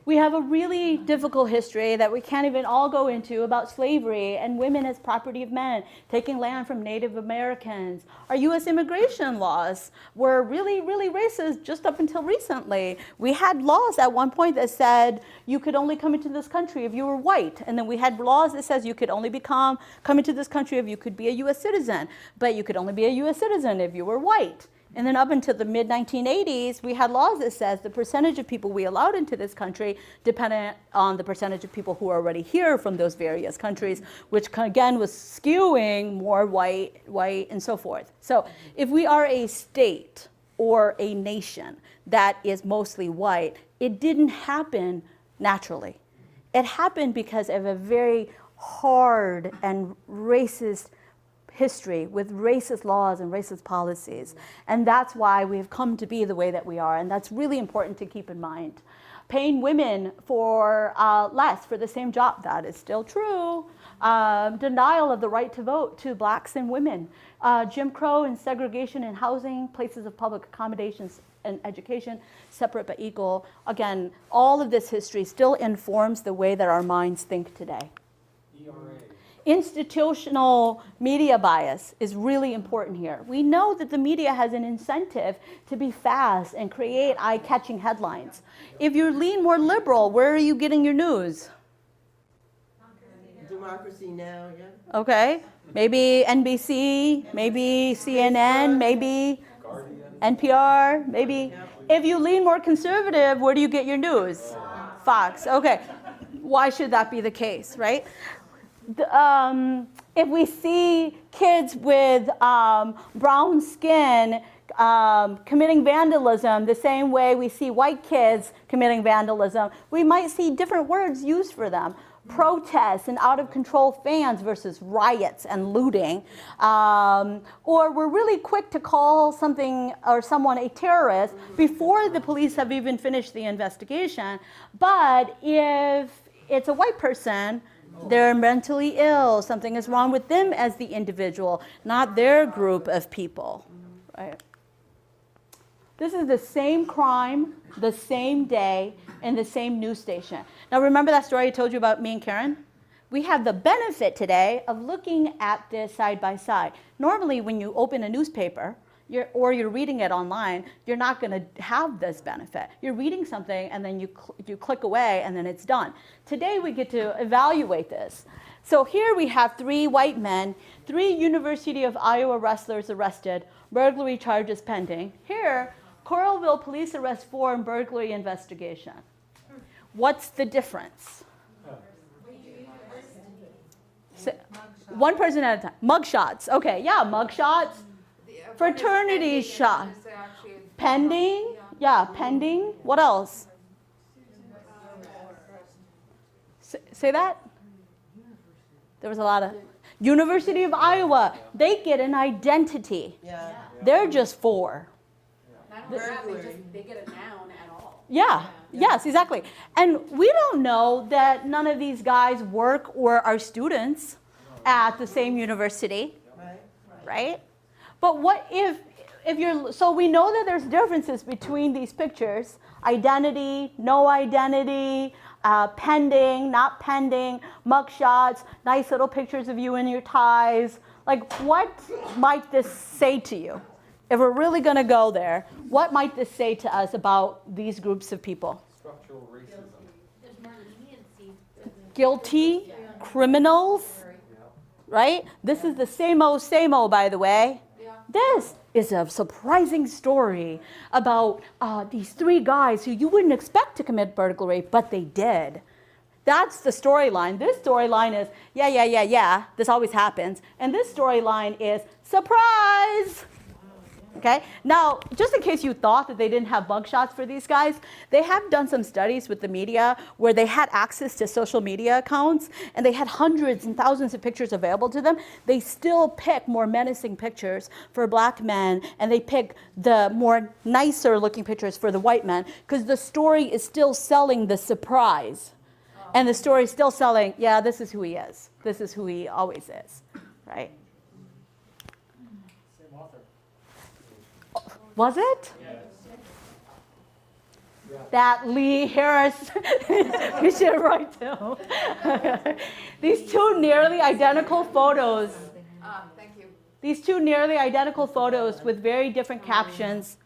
We have a really difficult history that we can't even all go into about slavery and women as property of men, taking land from Native Americans. Our U.S. immigration laws were really, really racist just up until recently. We had laws at one point that said you could only come into this country if you were white. And then we had laws that says you could only come into this country if you could be a U.S. citizen. But you could only be a U.S. citizen if you were white. And then up until the mid-1980s, we had laws that says the percentage of people we allowed into this country depended on the percentage of people who are already here from those various countries, which again was skewing more white, and so forth. So if we are a state or a nation that is mostly white, it didn't happen naturally. It happened because of a very hard and racist history with racist laws and racist policies. And that's why we've come to be the way that we are. And that's really important to keep in mind. Paying women for less for the same job, that is still true. Denial of the right to vote to blacks and women. Jim Crow and segregation in housing, places of public accommodations and education, separate but equal. Again, all of this history still informs the way that our minds think today. Institutional media bias is really important here. We know that the media has an incentive to be fast and create eye-catching headlines. If you lean more liberal, where are you getting your news? Democracy Now, yeah. Okay, maybe NBC, maybe CNN, maybe NPR, maybe. If you lean more conservative, where do you get your news? Fox, okay. Why should that be the case, right? If we see kids with brown skin committing vandalism the same way we see white kids committing vandalism. We might see different words used for them. Protests and out-of-control fans versus riots and looting. Or we're really quick to call something or someone a terrorist before the police have even finished the investigation. But if it's a white person, they're mentally ill. Something is wrong with them as the individual, not their group of people. Right? This is the same crime, the same day, and the same news station. Now remember that story I told you about me and Karen? We have the benefit today of looking at this side by side. Normally when you open a newspaper, you're reading it online, you're not going to have this benefit. You're reading something and then you click away and then it's done. Today we get to evaluate this. So here we have 3 white men, 3 University of Iowa wrestlers arrested, burglary charges pending. Here, Coralville police arrest 4 in burglary investigation. What's the difference? So, one person at a time. Mugshots. Okay, yeah, mugshots. Fraternity shot. Pending. Yeah, pending. What else? Say that? There was a lot of. University of Iowa. They get an identity. Yeah. They're just 4. Not only that, they get a noun at all. Yeah. Yes, exactly. And we don't know that none of these guys work or are students at the same university, right? But what if you're, so we know that there's differences between these pictures, identity, no identity, pending, not pending, mugshots, nice little pictures of you in your ties. Like, what might this say to you? If we're really going to go there, what might this say to us about these groups of people? Structural racism. Guilty, criminals, right? This is the same old, by the way. This is a surprising story about these 3 guys who you wouldn't expect to commit burglary, but they did. That's the storyline. This storyline is, yeah, this always happens. And this storyline is, surprise! Okay? Now, just in case you thought that they didn't have mugshots for these guys, they have done some studies with the media where they had access to social media accounts and they had hundreds and thousands of pictures available to them. They still pick more menacing pictures for black men and they pick the more nicer looking pictures for the white men because the story is still selling the surprise. And the story is still selling, yeah, this is who he is. This is who he always is, right? Was it? Yes. That Lee Harris, you should write down. These 2 nearly identical photos. Thank you. These 2 nearly identical photos with very different captions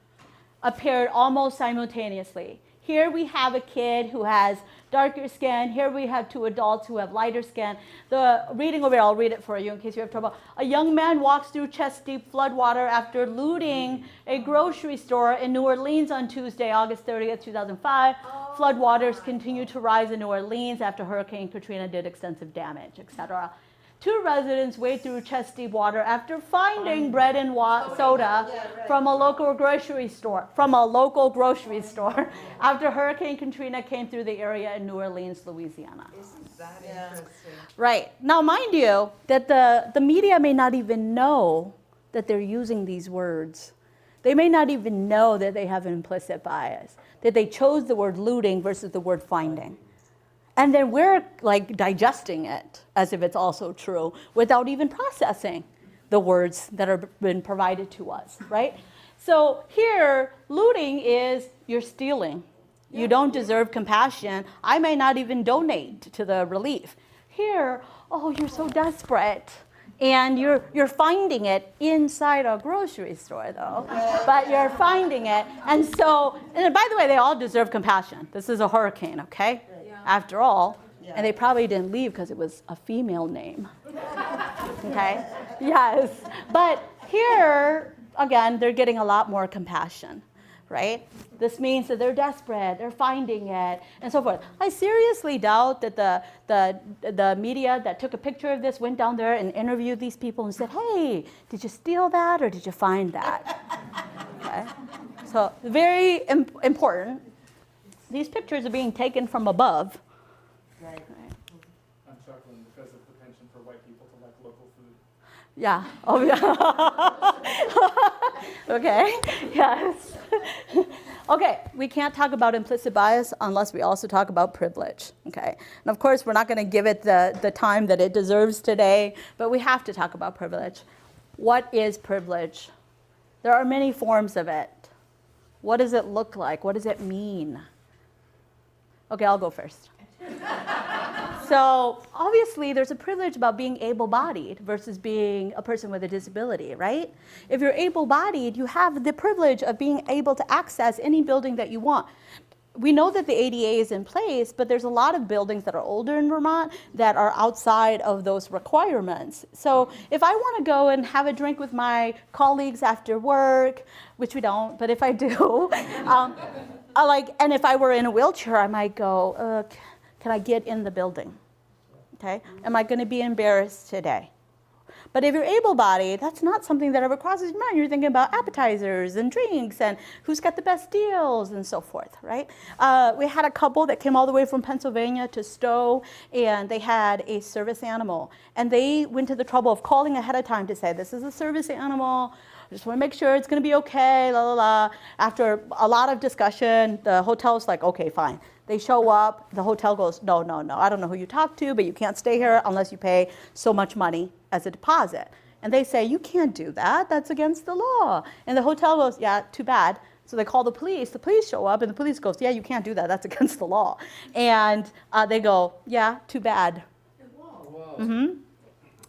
appeared almost simultaneously. Here we have a kid who has darker skin. Here we have 2 adults who have lighter skin. The reading over here, I'll read it for you in case you have trouble. A young man walks through chest-deep floodwater after looting a grocery store in New Orleans on Tuesday, August 30th, 2005. Floodwaters continue to rise in New Orleans after Hurricane Katrina did extensive damage, etc. 2 residents wade through chest-deep water after finding bread and soda from a local grocery store. After Hurricane Katrina came through the area in New Orleans, Louisiana. Isn't that interesting? Right. Now, mind you, that the media may not even know that they're using these words. They may not even know that they have an implicit bias, that they chose the word looting versus the word finding. And then we're like digesting it as if it's also true without even processing the words that are been provided to us, right? So here, looting is you're stealing. You don't deserve compassion. I may not even donate to the relief. Here, oh, you're so desperate. And you're finding it inside a grocery store, though. But you're finding it. And so, and by the way, they all deserve compassion. This is a hurricane, okay? After all, and they probably didn't leave because it was a female name. Okay? Yes. But here, again, they're getting a lot more compassion, right? This means that they're desperate, they're finding it, and so forth. I seriously doubt that the media that took a picture of this went down there and interviewed these people and said, hey, did you steal that or did you find that? Okay? So very important. These pictures are being taken from above. Right. I'm chuckling because of the penchant for white people to like local food. Yeah. Oh, yeah. Okay. Yes. Okay. We can't talk about implicit bias unless we also talk about privilege. Okay. And of course, we're not going to give it the time that it deserves today, but we have to talk about privilege. What is privilege? There are many forms of it. What does it look like? What does it mean? Okay, I'll go first. So obviously, there's a privilege about being able-bodied versus being a person with a disability, right? If you're able-bodied, you have the privilege of being able to access any building that you want. We know that the ADA is in place, but there's a lot of buildings that are older in Vermont that are outside of those requirements. So if I want to go and have a drink with my colleagues after work, which we don't, but if I do, and if I were in a wheelchair, I might go, can I get in the building? Okay, am I going to be embarrassed today? But if you're able-bodied, that's not something that ever crosses your mind. You're thinking about appetizers and drinks and who's got the best deals and so forth, right? We had a couple that came all the way from Pennsylvania to Stowe, and they had a service animal. And they went to the trouble of calling ahead of time to say, this is a service animal. I just want to make sure it's going to be okay, la, la, la. After a lot of discussion, the hotel's like, okay, fine. They show up, the hotel goes, no, no, no, I don't know who you talked to, but you can't stay here unless you pay so much money as a deposit. And they say, you can't do that, that's against the law. And the hotel goes, yeah, too bad. So they call the police show up, and the police goes, yeah, you can't do that, that's against the law. And they go, yeah, too bad. Whoa. Mm-hmm.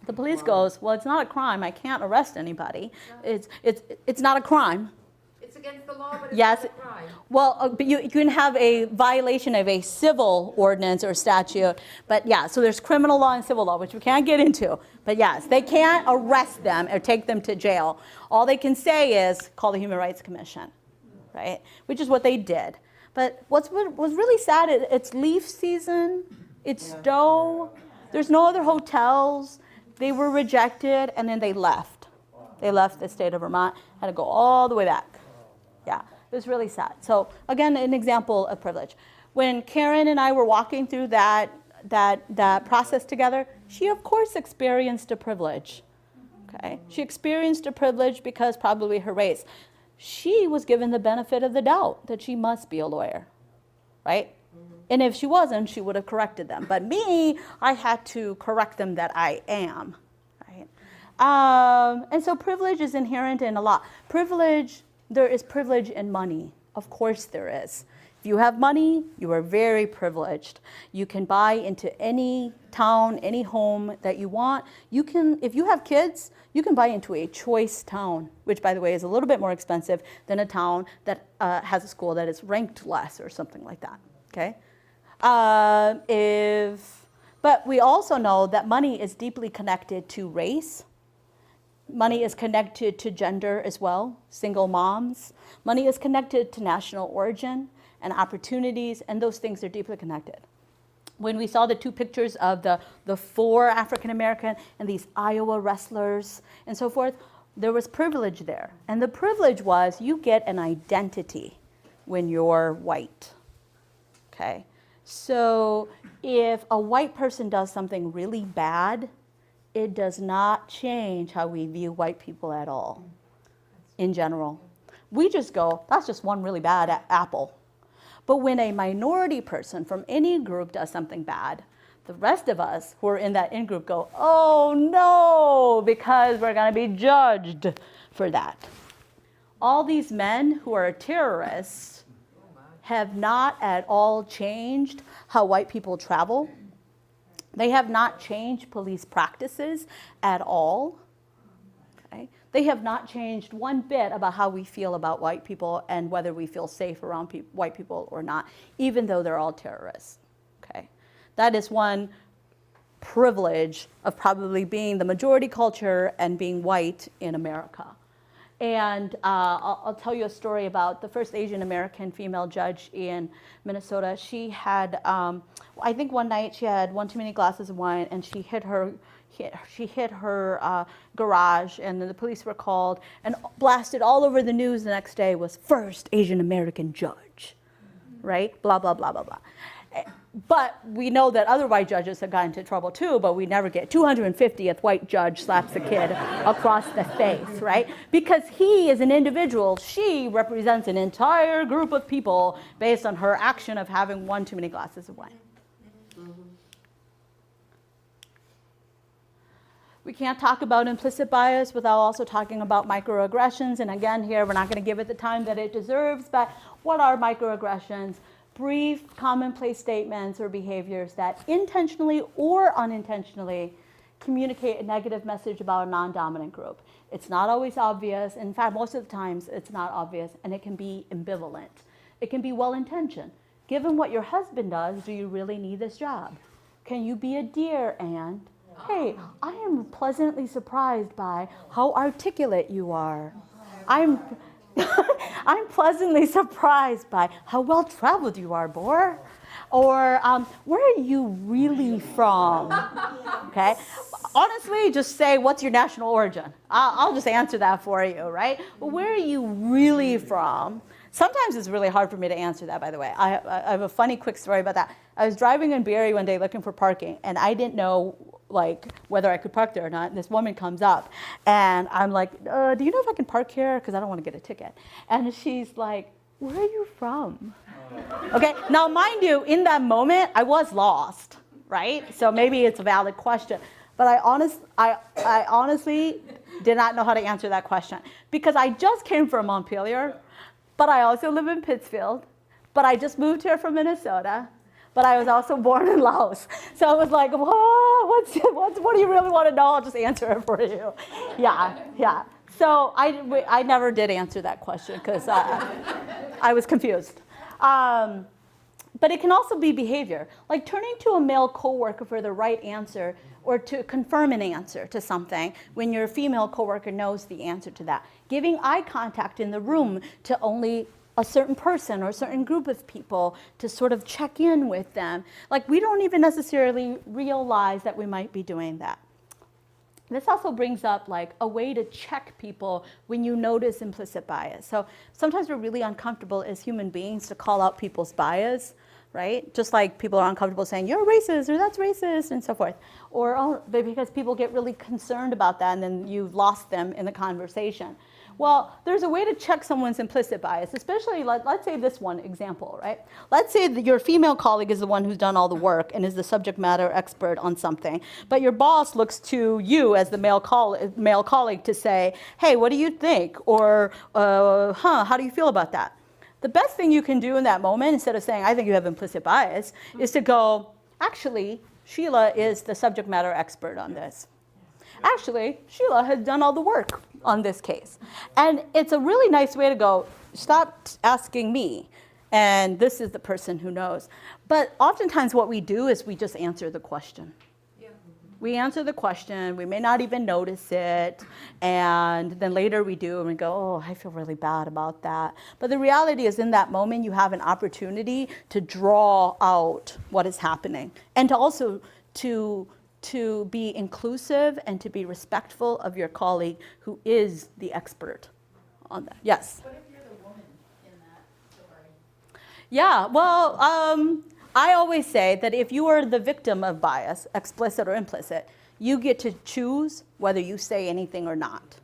The police goes, well, it's not a crime, I can't arrest anybody. It's not a crime. It's against the law, but it's Yes. not a crime. Well, but you can have a violation of a civil ordinance or statute, but yeah, so there's criminal law and civil law, which we can't get into. But yes, they can't arrest them or take them to jail. All they can say is call the Human Rights Commission, right? Which is what they did. But what was really sad, it's leaf season, it's Stowe, there's no other hotels. They were rejected, and then they left. They left the state of Vermont, had to go all the way back. Yeah, it was really sad. So again, an example of privilege. When Karen and I were walking through that process together, she of course experienced a privilege. Okay, she experienced a privilege because probably her race. She was given the benefit of the doubt that she must be a lawyer, right? And if she wasn't, she would have corrected them. But me, I had to correct them that I am, right? And so privilege is inherent in a lot. There is privilege in money. Of course there is. If you have money, you are very privileged. You can buy into any town, any home that you want. If you have kids, you can buy into a choice town, which by the way is a little bit more expensive than a town that has a school that is ranked less or something like that, okay? But we also know that money is deeply connected to race. Money is connected to gender as well, single moms. Money is connected to national origin and opportunities, and those things are deeply connected. When we saw the two pictures of the 4 African American and these Iowa wrestlers and so forth, there was privilege there. And the privilege was you get an identity when you're white, okay? So if a white person does something really bad, it does not change how we view white people at all, in general. We just go, that's just one really bad apple. But when a minority person from any group does something bad, the rest of us who are in that in-group go, oh no, because we're gonna be judged for that. All these men who are terrorists have not at all changed how white people travel. They have not changed police practices at all. Okay? They have not changed one bit about how we feel about white people and whether we feel safe around white people or not, even though they're all terrorists. Okay? That is one privilege of probably being the majority culture and being white in America. And I'll tell you a story about the first Asian American female judge in Minnesota. She had, I think one night she had one too many glasses of wine, and she hit her garage, and then the police were called, and blasted all over the news the next day was first Asian American judge, right? Blah, blah, blah, blah, blah. But we know that other white judges have gotten into trouble too, but we never get 250th white judge slaps the kid across the face, right? Because he is an individual, she represents an entire group of people based on her action of having one too many glasses of wine. We can't talk about implicit bias without also talking about microaggressions. And again, here, we're not going to give it the time that it deserves, but what are microaggressions? Brief, commonplace statements or behaviors that intentionally or unintentionally communicate a negative message about a non-dominant group. It's not always obvious. In fact, most of the times it's not obvious, and it can be ambivalent. It can be well-intentioned. Given what your husband does, do you really need this job? Can you be a dear, Anne? Hey, I am pleasantly surprised by how articulate you are. I'm pleasantly surprised by how well traveled you are, Bor. Or where are you really from? Okay. Honestly, just say, what's your national origin? I'll just answer that for you, right? But where are you really from? Sometimes it's really hard for me to answer that, by the way. I have a funny quick story about that. I was driving in Barrie one day looking for parking, and I didn't know whether I could park there or not. And this woman comes up, and I'm like, do you know if I can park here? Because I don't want to get a ticket. And she's like, where are you from? Okay, now mind you, in that moment, I was lost, right? So maybe it's a valid question. But I honestly did not know how to answer that question. Because I just came from Montpelier, but I also live in Pittsfield, but I just moved here from Minnesota. But I was also born in Laos. So I was like, whoa, what do you really want to know? I'll just answer it for you. Yeah. So I never did answer that question because I was confused. But it can also be behavior, like turning to a male coworker for the right answer or to confirm an answer to something when your female coworker knows the answer to that. Giving eye contact in the room to only a certain person or a certain group of people to sort of check in with them. Like we don't even necessarily realize that we might be doing that. This also brings up like a way to check people when you notice implicit bias. So sometimes we're really uncomfortable as human beings to call out people's bias, right? Just like people are uncomfortable saying, you're racist or that's racist and so forth. Or because people get really concerned about that and then you've lost them in the conversation. Well, there's a way to check someone's implicit bias, especially let's say this one example, right? Let's say that your female colleague is the one who's done all the work and is the subject matter expert on something, but your boss looks to you as the male colleague to say, hey, what do you think? Or, how do you feel about that? The best thing you can do in that moment, instead of saying, I think you have implicit bias, is to go, actually, Sheila is the subject matter expert on this. Actually, Sheila has done all the work on this case. And it's a really nice way to go, stop asking me, and this is the person who knows. But oftentimes what we do is we just answer the question. Yeah. We answer the question, we may not even notice it, and then later we do, and we go, oh, I feel really bad about that. But the reality is in that moment, you have an opportunity to draw out what is happening, and to also to be inclusive and to be respectful of your colleague who is the expert on that. Yes? What if you're the woman in that story? Yeah, well, I always say that if you are the victim of bias, explicit or implicit, you get to choose whether you say anything or not.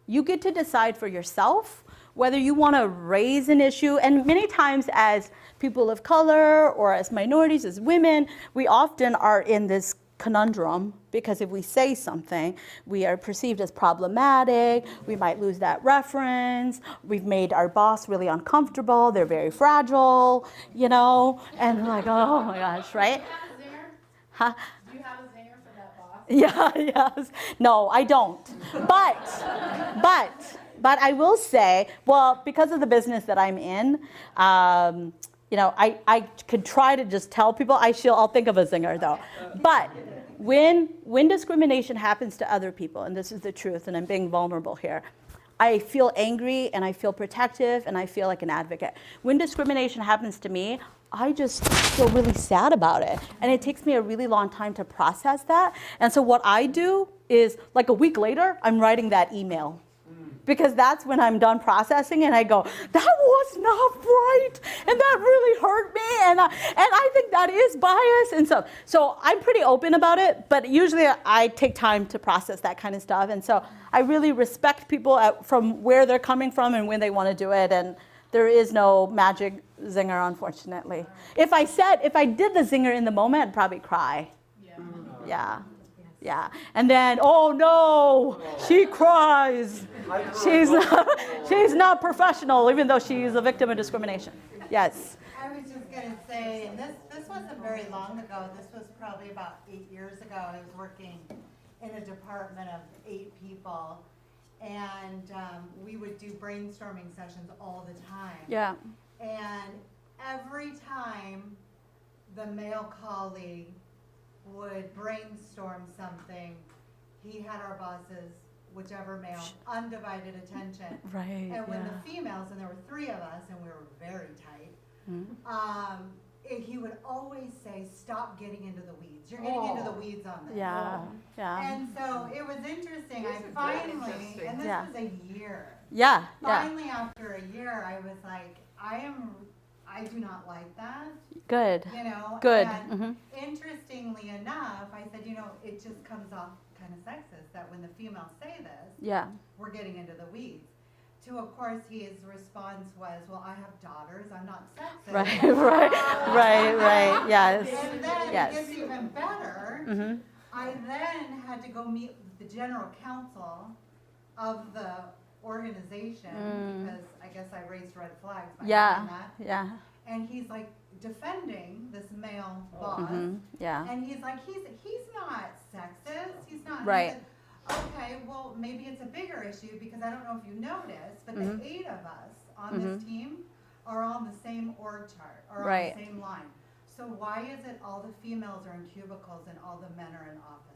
You get to decide for yourself whether you want to raise an issue. And many times as people of color or as minorities, as women, we often are in this conundrum, because if we say something, we are perceived as problematic, we might lose that reference, we've made our boss really uncomfortable, they're very fragile, and we're like, oh my gosh, right? Do you have a zinger? Huh? Do you have a zinger for that boss? Yeah, yes. No, I don't. But I will say, well, because of the business that I'm in, I could try to just tell people, I'll think of a zinger though. But when discrimination happens to other people, and this is the truth, and I'm being vulnerable here, I feel angry and I feel protective and I feel like an advocate. When discrimination happens to me, I just feel really sad about it. And it takes me a really long time to process that. And so what I do is, like a week later, I'm writing that email. Because that's when I'm done processing and I go, that was not right, and that really hurt me, and I think that is bias, and so I'm pretty open about it, but usually I take time to process that kind of stuff, and so I really respect people from where they're coming from and when they want to do it, and there is no magic zinger, unfortunately. If I did the zinger in the moment, I'd probably cry. Yeah. And then, oh no, she cries. She's not professional, even though she's a victim of discrimination. Yes. I was just going to say, and this wasn't very long ago. This was probably about 8 years ago. I was working in a department of 8 people, and we would do brainstorming sessions all the time. Yeah. And every time the male colleague would brainstorm something, he had our bosses, whichever male, undivided attention. Right. And when the females, and there were 3 of us, and we were very tight, he would always say, "Stop getting into the weeds. You're getting into the weeds on this." Yeah. And so it was interesting. I finally, and this was a year. Yeah. Finally, after a year, I was like, I do not like that. Good. You know. Good. And interestingly enough, I said, it just comes off kind of sexist that when the females say this, we're getting into the weeds. To, of course, his response was, "Well, I have daughters. I'm not sexist." Right. Yes. And then yes. it gets even better. I then had to go meet with the general counsel of the organization because I guess I raised red flags by doing that. Yeah. And he's like defending this male boss. And he's like, he's not sexist. He's not. Right. He said, okay, well, maybe it's a bigger issue because I don't know if you noticed, but the 8 of us on this team are on the same org chart or on the same line. So why is it all the females are in cubicles and all the men are in offices?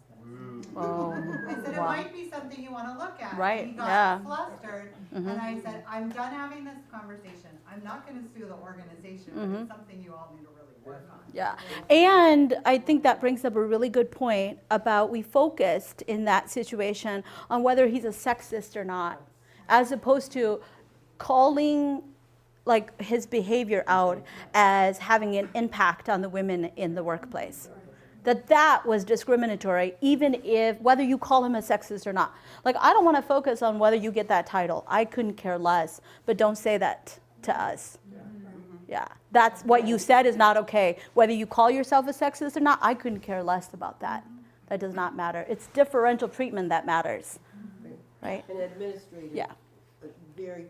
I said, it might be something you want to look at. Right. And he got flustered, and I said, I'm done having this conversation. I'm not going to sue the organization, but it's something you all need to really work on. Yeah, and I think that brings up a really good point about we focused in that situation on whether he's a sexist or not, as opposed to calling like his behavior out as having an impact on the women in the workplace. That was discriminatory, even if, whether you call him a sexist or not. Like, I don't want to focus on whether you get that title. I couldn't care less, but don't say that to us. Yeah, that's what you said is not okay. Whether you call yourself a sexist or not, I couldn't care less about that. That does not matter. It's differential treatment that matters, right? And administrators very,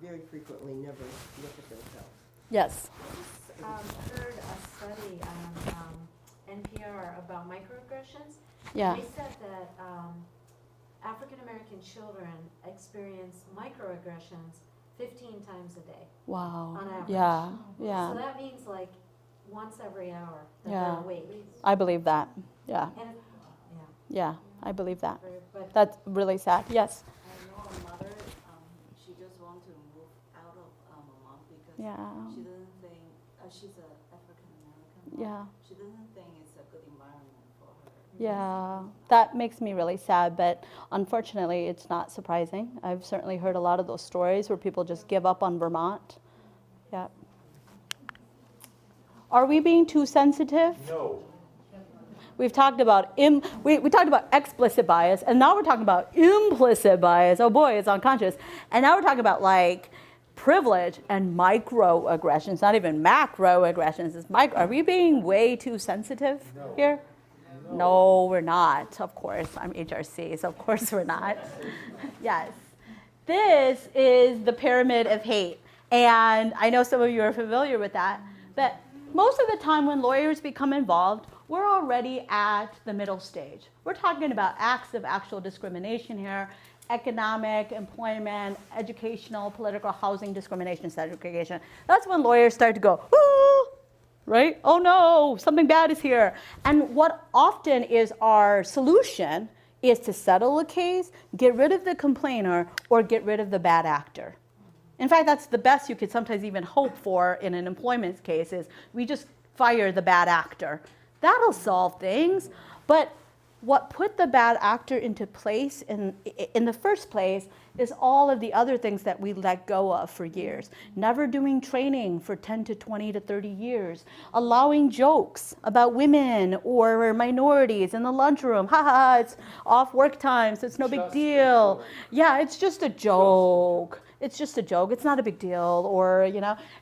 very frequently never look at themselves. Yes. Heard a study on NPR about microaggressions. Yeah. They said that African American children experience microaggressions 15 times a day. Wow. On average. Yeah. So that means like once every hour that they're awake. I believe that. Yeah. And Yeah, I believe that. That's really sad. Yes. I know a mother, she just wants to move out of Vermont because she doesn't think, she's an African American. Yeah. She doesn't think it's a good environment for her. Yeah, that makes me really sad, but unfortunately it's not surprising. I've certainly heard a lot of those stories where people just give up on Vermont. Yeah. Are we being too sensitive? No. We've talked about we talked about explicit bias, and now we're talking about implicit bias. Oh boy, it's unconscious. And now we're talking about like privilege and microaggressions, not even macroaggressions. It's micro. Are we being way too sensitive here? No, we're not. Of course, I'm HRC, so of course we're not. Yes. This is the pyramid of hate, and I know some of you are familiar with that, but most of the time when lawyers become involved, we're already at the middle stage. We're talking about acts of actual discrimination here, economic, employment, educational, political, housing discrimination, segregation. That's when lawyers start to go, ooh, right? Oh no, something bad is here. And what often is our solution is to settle a case, get rid of the complainer, or get rid of the bad actor. In fact, that's the best you could sometimes even hope for in an employment case is we just fire the bad actor. That'll solve things. But what put the bad actor into place in the first place is all of the other things that we let go of for years. Never doing training for 10 to 20 to 30 years. Allowing jokes about women or minorities in the lunchroom. Ha ha, it's off work time, so it's no big deal. Yeah, it's just a joke. It's just a joke. It's not a big deal, or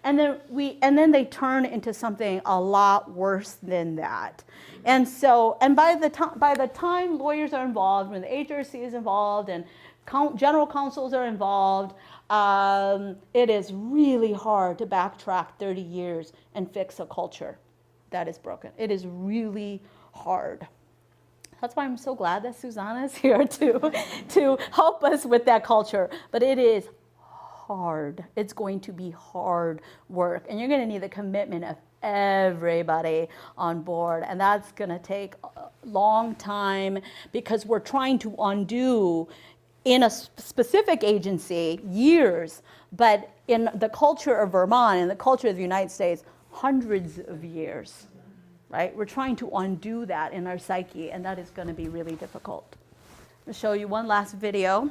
and then they turn into something a lot worse than that. And so, and by the time lawyers are involved, when the HRC is involved, and general counsels are involved, it is really hard to backtrack 30 years and fix a culture that is broken. It is really hard. That's why I'm so glad that Susanna is here to help us with that culture. But it is hard. It's going to be hard work, and you're going to need the commitment of everybody on board, and that's going to take a long time because we're trying to undo in a specific agency years, but in the culture of Vermont and the culture of the United States, hundreds of years, right? We're trying to undo that in our psyche, and that is going to be really difficult. I'll show you one last video.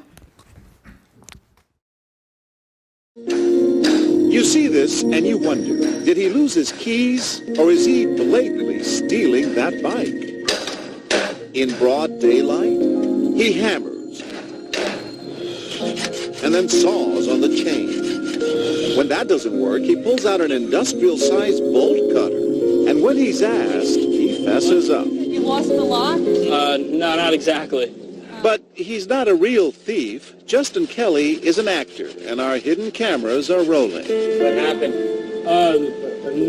You see this and you wonder, did he lose his keys or is he blatantly stealing that bike? In broad daylight, he hammers and then saws on the chain. When that doesn't work, he pulls out an industrial-sized bolt cutter, and when he's asked, he fesses up. You lost the lock? No, not exactly. But he's not a real thief. Justin Kelly is an actor, and our hidden cameras are rolling. What happened?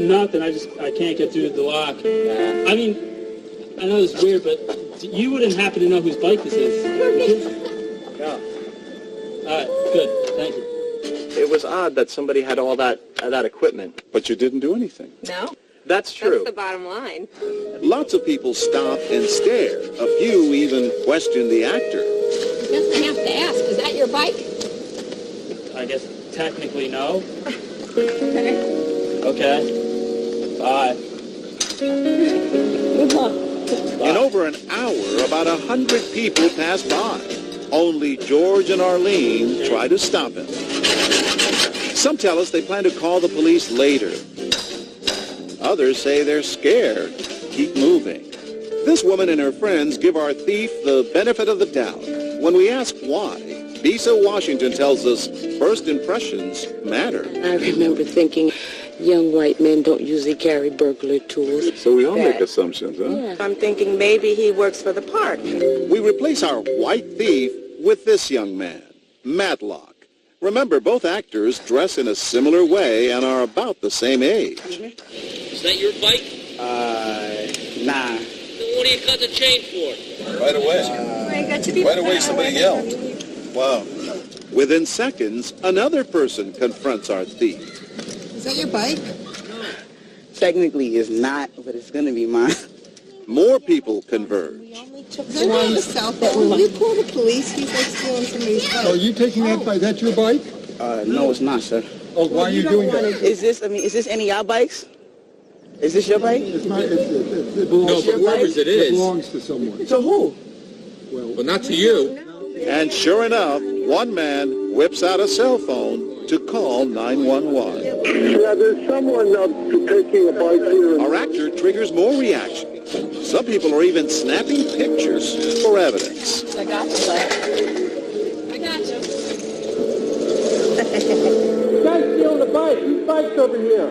Nothing. I can't get through the lock. I mean, I know it's weird, but you wouldn't happen to know whose bike this is. Yeah. All right, good. Thank you. It was odd that somebody had all that equipment. But you didn't do anything. No? That's true. That's the bottom line. Lots of people stop and stare. A few even question the actor. I guess I have to ask, is that your bike? I guess technically no. Okay. Okay. Bye. In over an hour, about 100 people passed by. Only George and Arlene try to stop him. Some tell us they plan to call the police later. Others say they're scared. Keep moving. This woman and her friends give our thief the benefit of the doubt. When we ask why, Bisa Washington tells us first impressions matter. I remember thinking young white men don't usually carry burglar tools. So we all make assumptions, huh? Yeah. I'm thinking maybe he works for the park. We replace our white thief with this young man, Matlock. Remember, both actors dress in a similar way and are about the same age. Is that your bike? Nah. Then what do you cut the chain for? Right away. Right away somebody yelled. Wow. Within seconds, another person confronts our thief. Is that your bike? Technically it's not, but it's going to be mine. More people converge. One south that will you call the police? He's like stealing somebody's bike. Are you taking that bike? That's your bike? No, it's not, sir. Oh, why are you doing that? Is this any of y'all bikes? Is this your bike? It's not. It belongs but whoever's it is. It belongs to someone. To who? Well, not to you. And sure enough, one man whips out a cell phone to call 911. Yeah, there's someone taking a bike here. Our actor triggers more reaction. Some people are even snapping pictures for evidence. I got you, bud. I got you. You guys stealing the bike. Whose bike's over here?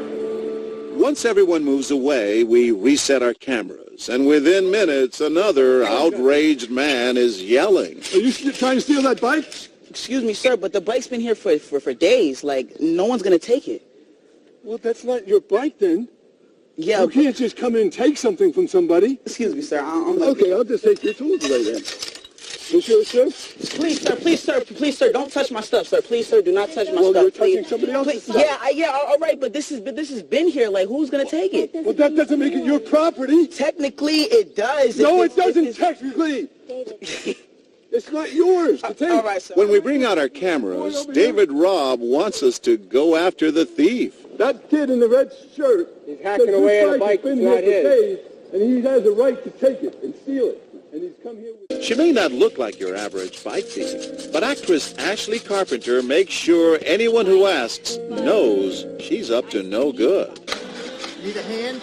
Once everyone moves away, we reset our cameras. And within minutes, another outraged man is yelling. Are you trying to steal that bike? Excuse me, sir, but the bike's been here for days. Like, no one's going to take it. Well, that's not your bike then. Yeah. You can't just come in and take something from somebody. Excuse me, sir. Okay, I'll just take your tools away then. This yours, sir? Please, sir, don't touch my stuff, sir. Please, sir, do not touch my stuff. You're please. touching somebody else's stuff. Yeah, all right, but this has been here. Like, who's gonna take it? Well, that doesn't make it your property. Technically, it does. No, it doesn't technically. It's not yours to take. All right, sir. When we bring out our cameras, David Robb wants us to go after the thief. That kid in the red shirt. He's hacking away at a bike that's not his. And he has a right to take it and steal it. And he's come here with... She may not look like your average bike thief, but actress Ashley Carpenter makes sure anyone who asks knows she's up to no good. Need a hand?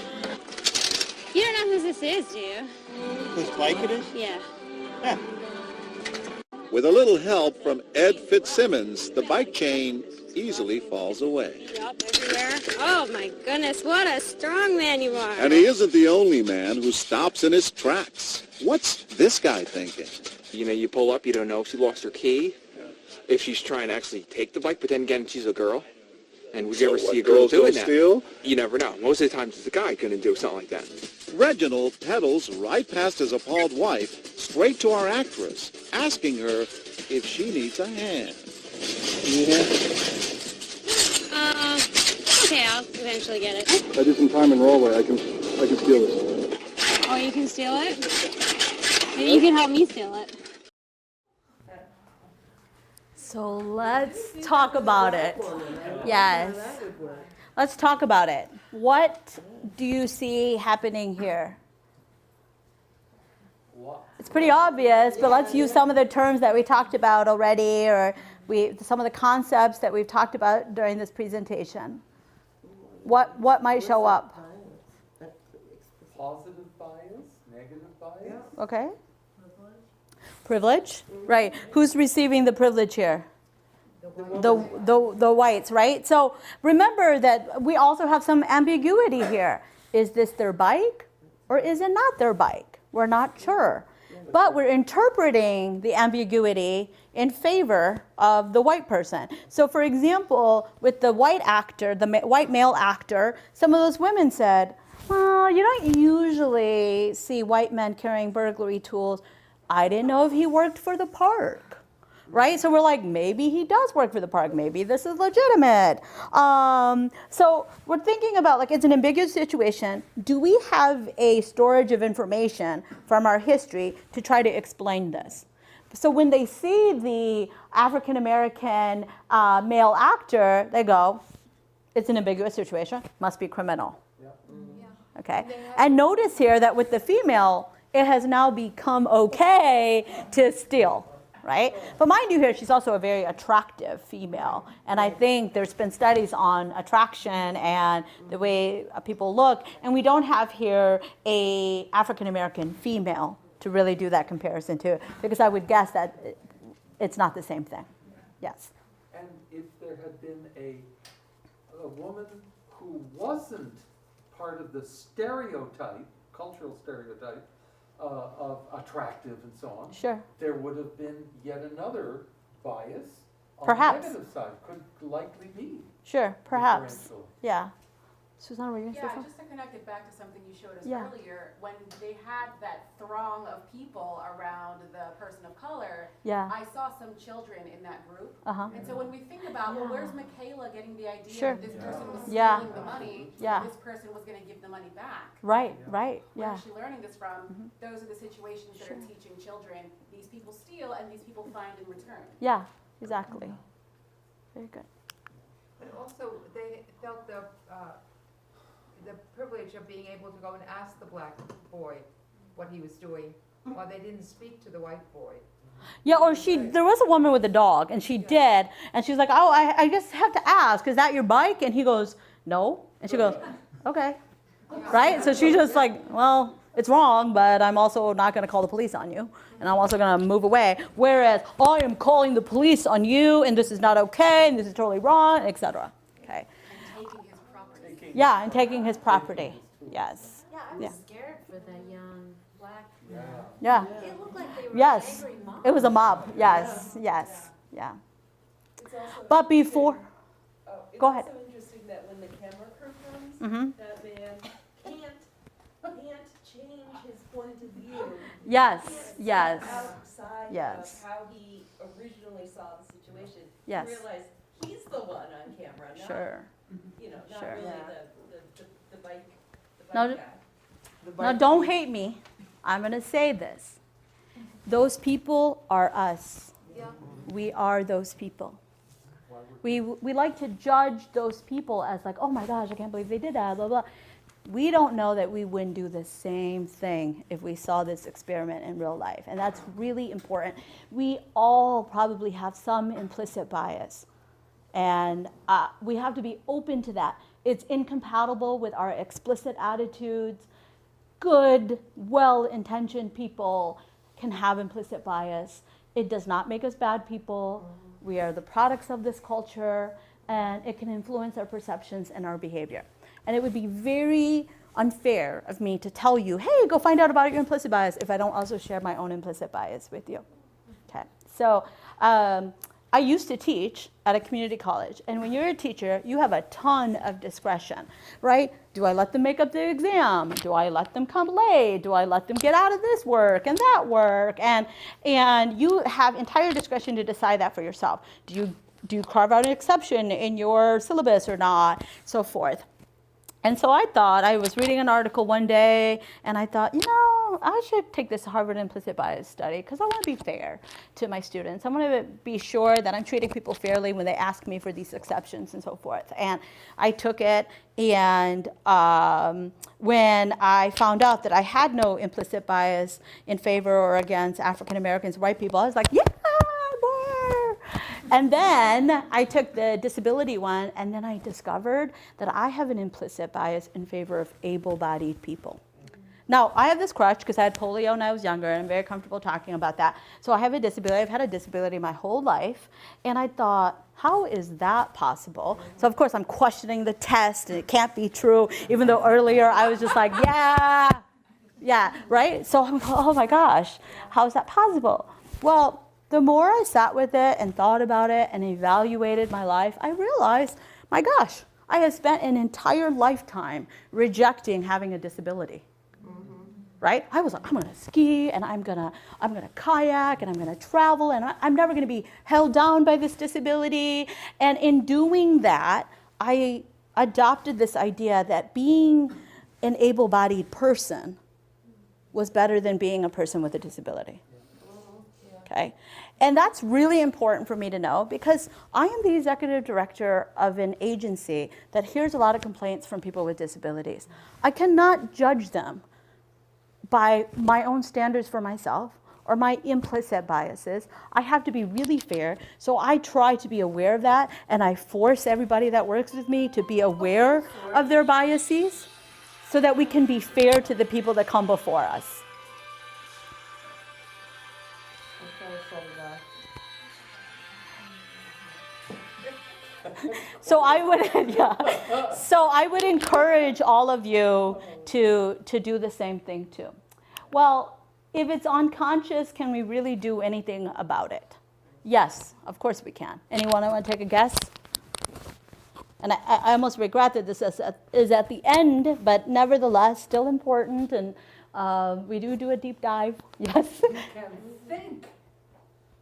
You don't know who this is, do you? Whose bike it is? Yeah. With a little help from Ed Fitzsimmons, the bike chain easily falls away. Yup, everywhere. Oh my goodness, what a strong man you are. And he isn't the only man who stops in his tracks. What's this guy thinking? You know, you pull up, you don't know if she lost her key, if she's trying to actually take the bike, but then again, she's a girl. And would you ever see a girl doing that? Steal? You never know. Most of the times it's a guy going to do something like that. Reginald pedals right past his appalled wife, straight to our actress, asking her if she needs a hand. Okay, I'll eventually get it. I did some time in Rollway. I can steal this. Oh, you can steal it? Maybe you can help me steal it. So let's talk about it. Yes. Let's talk about it. What do you see happening here? It's pretty obvious, but let's use some of the terms that we talked about already, or some of the concepts that we've talked about during this presentation. What might show up? Positive bias, negative bias. Okay. Privilege? Right. Who's receiving the privilege here? The whites, right? So remember that we also have some ambiguity here. Is this their bike or is it not their bike? We're not sure. But we're interpreting the ambiguity in favor of the white person. So for example, with the white actor, the white male actor, some of those women said, well, you don't usually see white men carrying burglary tools. I didn't know if he worked for the park, right? So we're like, maybe he does work for the park. Maybe this is legitimate. So we're thinking about, like, it's an ambiguous situation. Do we have a storage of information from our history to try to explain this? So when they see the African-American male actor, they go, it's an ambiguous situation, must be criminal. Okay, and notice here that with the female, it has now become okay to steal, right? But mind you here, she's also a very attractive female. And I think there's been studies on attraction and the way people look. And we don't have here a African-American female to really do that comparison to, because I would guess that it's not the same thing. Yes? And if there had been a woman who wasn't part of the stereotype, cultural stereotype, of attractive and so on, sure, there would have been yet another bias on perhaps. the negative side. Could likely be. Sure, perhaps. Yeah. Susanna, were you going to say Yeah, something? just to connect it back to something you showed us Yeah. earlier, when they had that throng of people around the person of color, Yeah. I saw some children in that group. Uh-huh. And so when we think about, well, where's Michaela getting the idea Sure. that this person was Yeah. stealing the money, Yeah. this person was going to give the money back? Right, right, Where yeah. is she learning this from? Those are the situations that are teaching children. These people steal and these people find in return. Yeah, exactly. Very good. And also, they felt the privilege of being able to go and ask the black boy what he was doing, while they didn't speak to the white boy. Yeah, or there was a woman with a dog, and she did, and she's like, oh, I just have to ask, is that your bike? And he goes, no. And she goes, okay. Right? So she's just like, well, it's wrong, but I'm also not going to call the police on you, and I'm also going to move away. Whereas, I am calling the police on you, and this is not okay, and this is totally wrong, etc. Okay. Yeah, and taking his property. Yes. Yeah, I was scared for that young black man. Yeah. It looked like they were Yes. an angry mob. It was a mob. Yes. Yes. Yeah. But before, It's go ahead. also interesting that when the camera crew comes, Mhm. that man can't change his point of view. Yes, He can't yes, see outside yes. of how he originally saw the situation. Yes. To realize he's the one on camera, not, Sure. not Sure. really the bike Now, guy. now don't hate me. I'm going to say this. Those people are us. Yeah. We are those people. We like to judge those people as like, oh my gosh, I can't believe they did that, blah, blah. We don't know that we wouldn't do the same thing if we saw this experiment in real life. And that's really important. We all probably have some implicit bias. And we have to be open to that. It's incompatible with our explicit attitudes. Good, well-intentioned people can have implicit bias. It does not make us bad people. We are the products of this culture, and it can influence our perceptions and our behavior. And it would be very unfair of me to tell you, hey, go find out about your implicit bias, if I don't also share my own implicit bias with you. Okay, so I used to teach at a community college, and when you're a teacher, you have a ton of discretion, right? Do I let them make up the exam? Do I let them come late? Do I let them get out of this work and that work? And you have entire discretion to decide that for yourself. Do you carve out an exception in your syllabus or not? So forth. And so I was reading an article one day, and I thought, I should take this Harvard implicit bias study because I want to be fair to my students. I want to be sure that I'm treating people fairly when they ask me for these exceptions and so forth. And I took it, and when I found out that I had no implicit bias in favor or against African Americans, white people, I was like, yeah, more. And then I took the disability one, and then I discovered that I have an implicit bias in favor of able-bodied people. Now, I have this crutch because I had polio when I was younger, and I'm very comfortable talking about that. So I have a disability. I've had a disability my whole life. And I thought, how is that possible? So, of course, I'm questioning the test, and it can't be true, even though earlier I was just like, yeah, right? So I'm like, oh, my gosh, how is that possible? Well, the more I sat with it and thought about it and evaluated my life, I realized, my gosh, I have spent an entire lifetime rejecting having a disability. Right? I was like, I'm gonna ski, and I'm gonna kayak, and I'm gonna travel, and I'm never gonna be held down by this disability. And in doing that, I adopted this idea that being an able-bodied person was better than being a person with a disability. Okay? And that's really important for me to know because I am the executive director of an agency that hears a lot of complaints from people with disabilities. I cannot judge them by my own standards for myself or my implicit biases. I have to be really fair. So I try to be aware of that, and I force everybody that works with me to be aware of their biases so that we can be fair to the people that come before us. So I would encourage all of you to do the same thing too. Well, if it's unconscious, can we really do anything about it? Yes, of course we can. Anyone want to take a guess? And I almost regret that this is at the end, but nevertheless, still important, and we do a deep dive. Yes? We can think.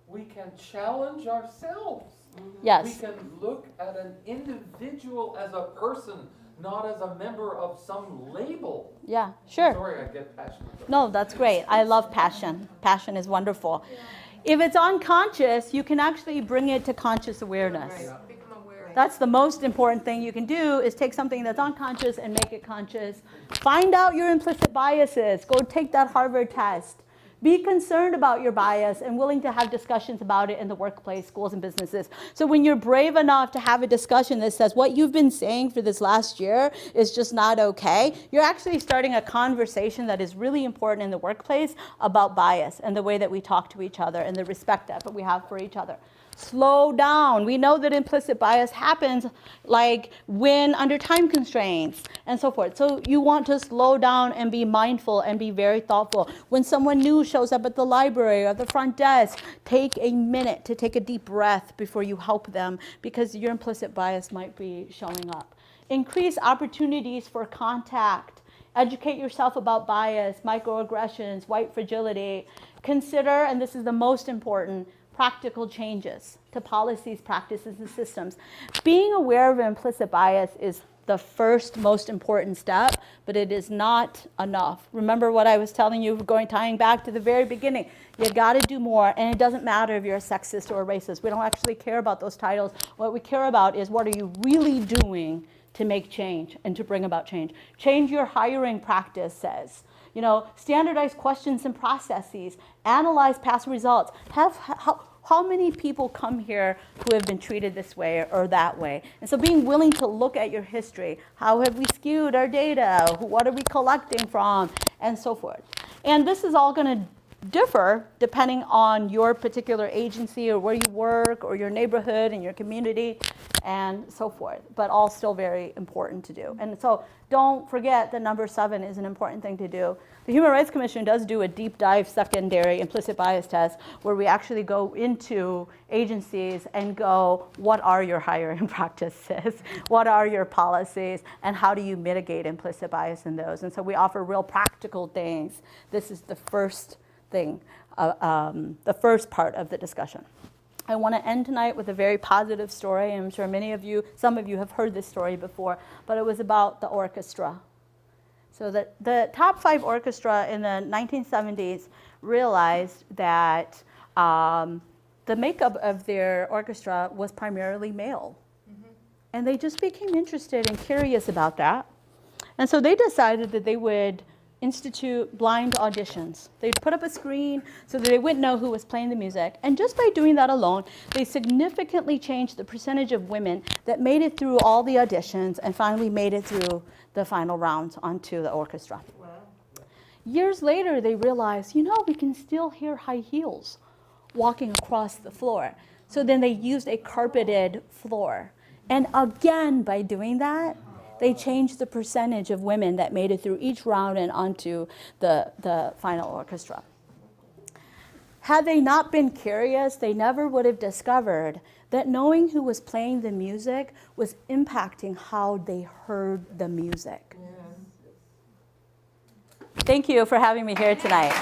We can challenge ourselves. Yes. We can look at an individual as a person, not as a member of some label. Yeah, sure. Sorry, I get passionate. No, that's great. I love passion. Passion is wonderful. Yeah. If it's unconscious, you can actually bring it to conscious awareness. Right. Become aware. That's the most important thing you can do is take something that's unconscious and make it conscious. Find out your implicit biases. Go take that Harvard test. Be concerned about your bias and willing to have discussions about it in the workplace, schools, and businesses. So when you're brave enough to have a discussion that says what you've been saying for this last year is just not okay, you're actually starting a conversation that is really important in the workplace about bias and the way that we talk to each other and the respect that we have for each other. Slow down. We know that implicit bias happens like when under time constraints and so forth. So you want to slow down and be mindful and be very thoughtful. When someone new shows up at the library or the front desk, take a minute to take a deep breath before you help them because your implicit bias might be showing up. Increase opportunities for contact. Educate yourself about bias, microaggressions, white fragility. Consider, and this is the most important, practical changes to policies, practices, and systems. Being aware of implicit bias is the first most important step, but it is not enough. Remember what I was telling you, tying back to the very beginning. You got to do more, and it doesn't matter if you're a sexist or a racist. We don't actually care about those titles. What we care about is what are you really doing to make change and to bring about change. Change your hiring practices. You know, standardize questions and processes. Analyze past results. How many people come here who have been treated this way or that way? And so being willing to look at your history. How have we skewed our data? What are we collecting from? And so forth. And this is all going to differ depending on your particular agency or where you work or your neighborhood and your community and so forth, but all still very important to do. And so don't forget that number 7 is an important thing to do. The Human Rights Commission does do a deep dive secondary implicit bias test where we actually go into agencies and go, what are your hiring practices? What are your policies? And how do you mitigate implicit bias in those? And so we offer real practical things. This is the first thing, the first part of the discussion. I want to end tonight with a very positive story. I'm sure some of you have heard this story before, but it was about the orchestra. So the top 5 orchestra in the 1970s realized that the makeup of their orchestra was primarily male. And they just became interested and curious about that. And so they decided that they would institute blind auditions. They'd put up a screen so that they wouldn't know who was playing the music. And just by doing that alone, they significantly changed the percentage of women that made it through all the auditions and finally made it through the final rounds onto the orchestra. Wow. Years later, they realized, we can still hear high heels walking across the floor. So then they used a carpeted floor. And again, by doing that, they changed the percentage of women that made it through each round and onto the final orchestra. Had they not been curious, they never would have discovered that knowing who was playing the music was impacting how they heard the music. Thank you for having me here tonight.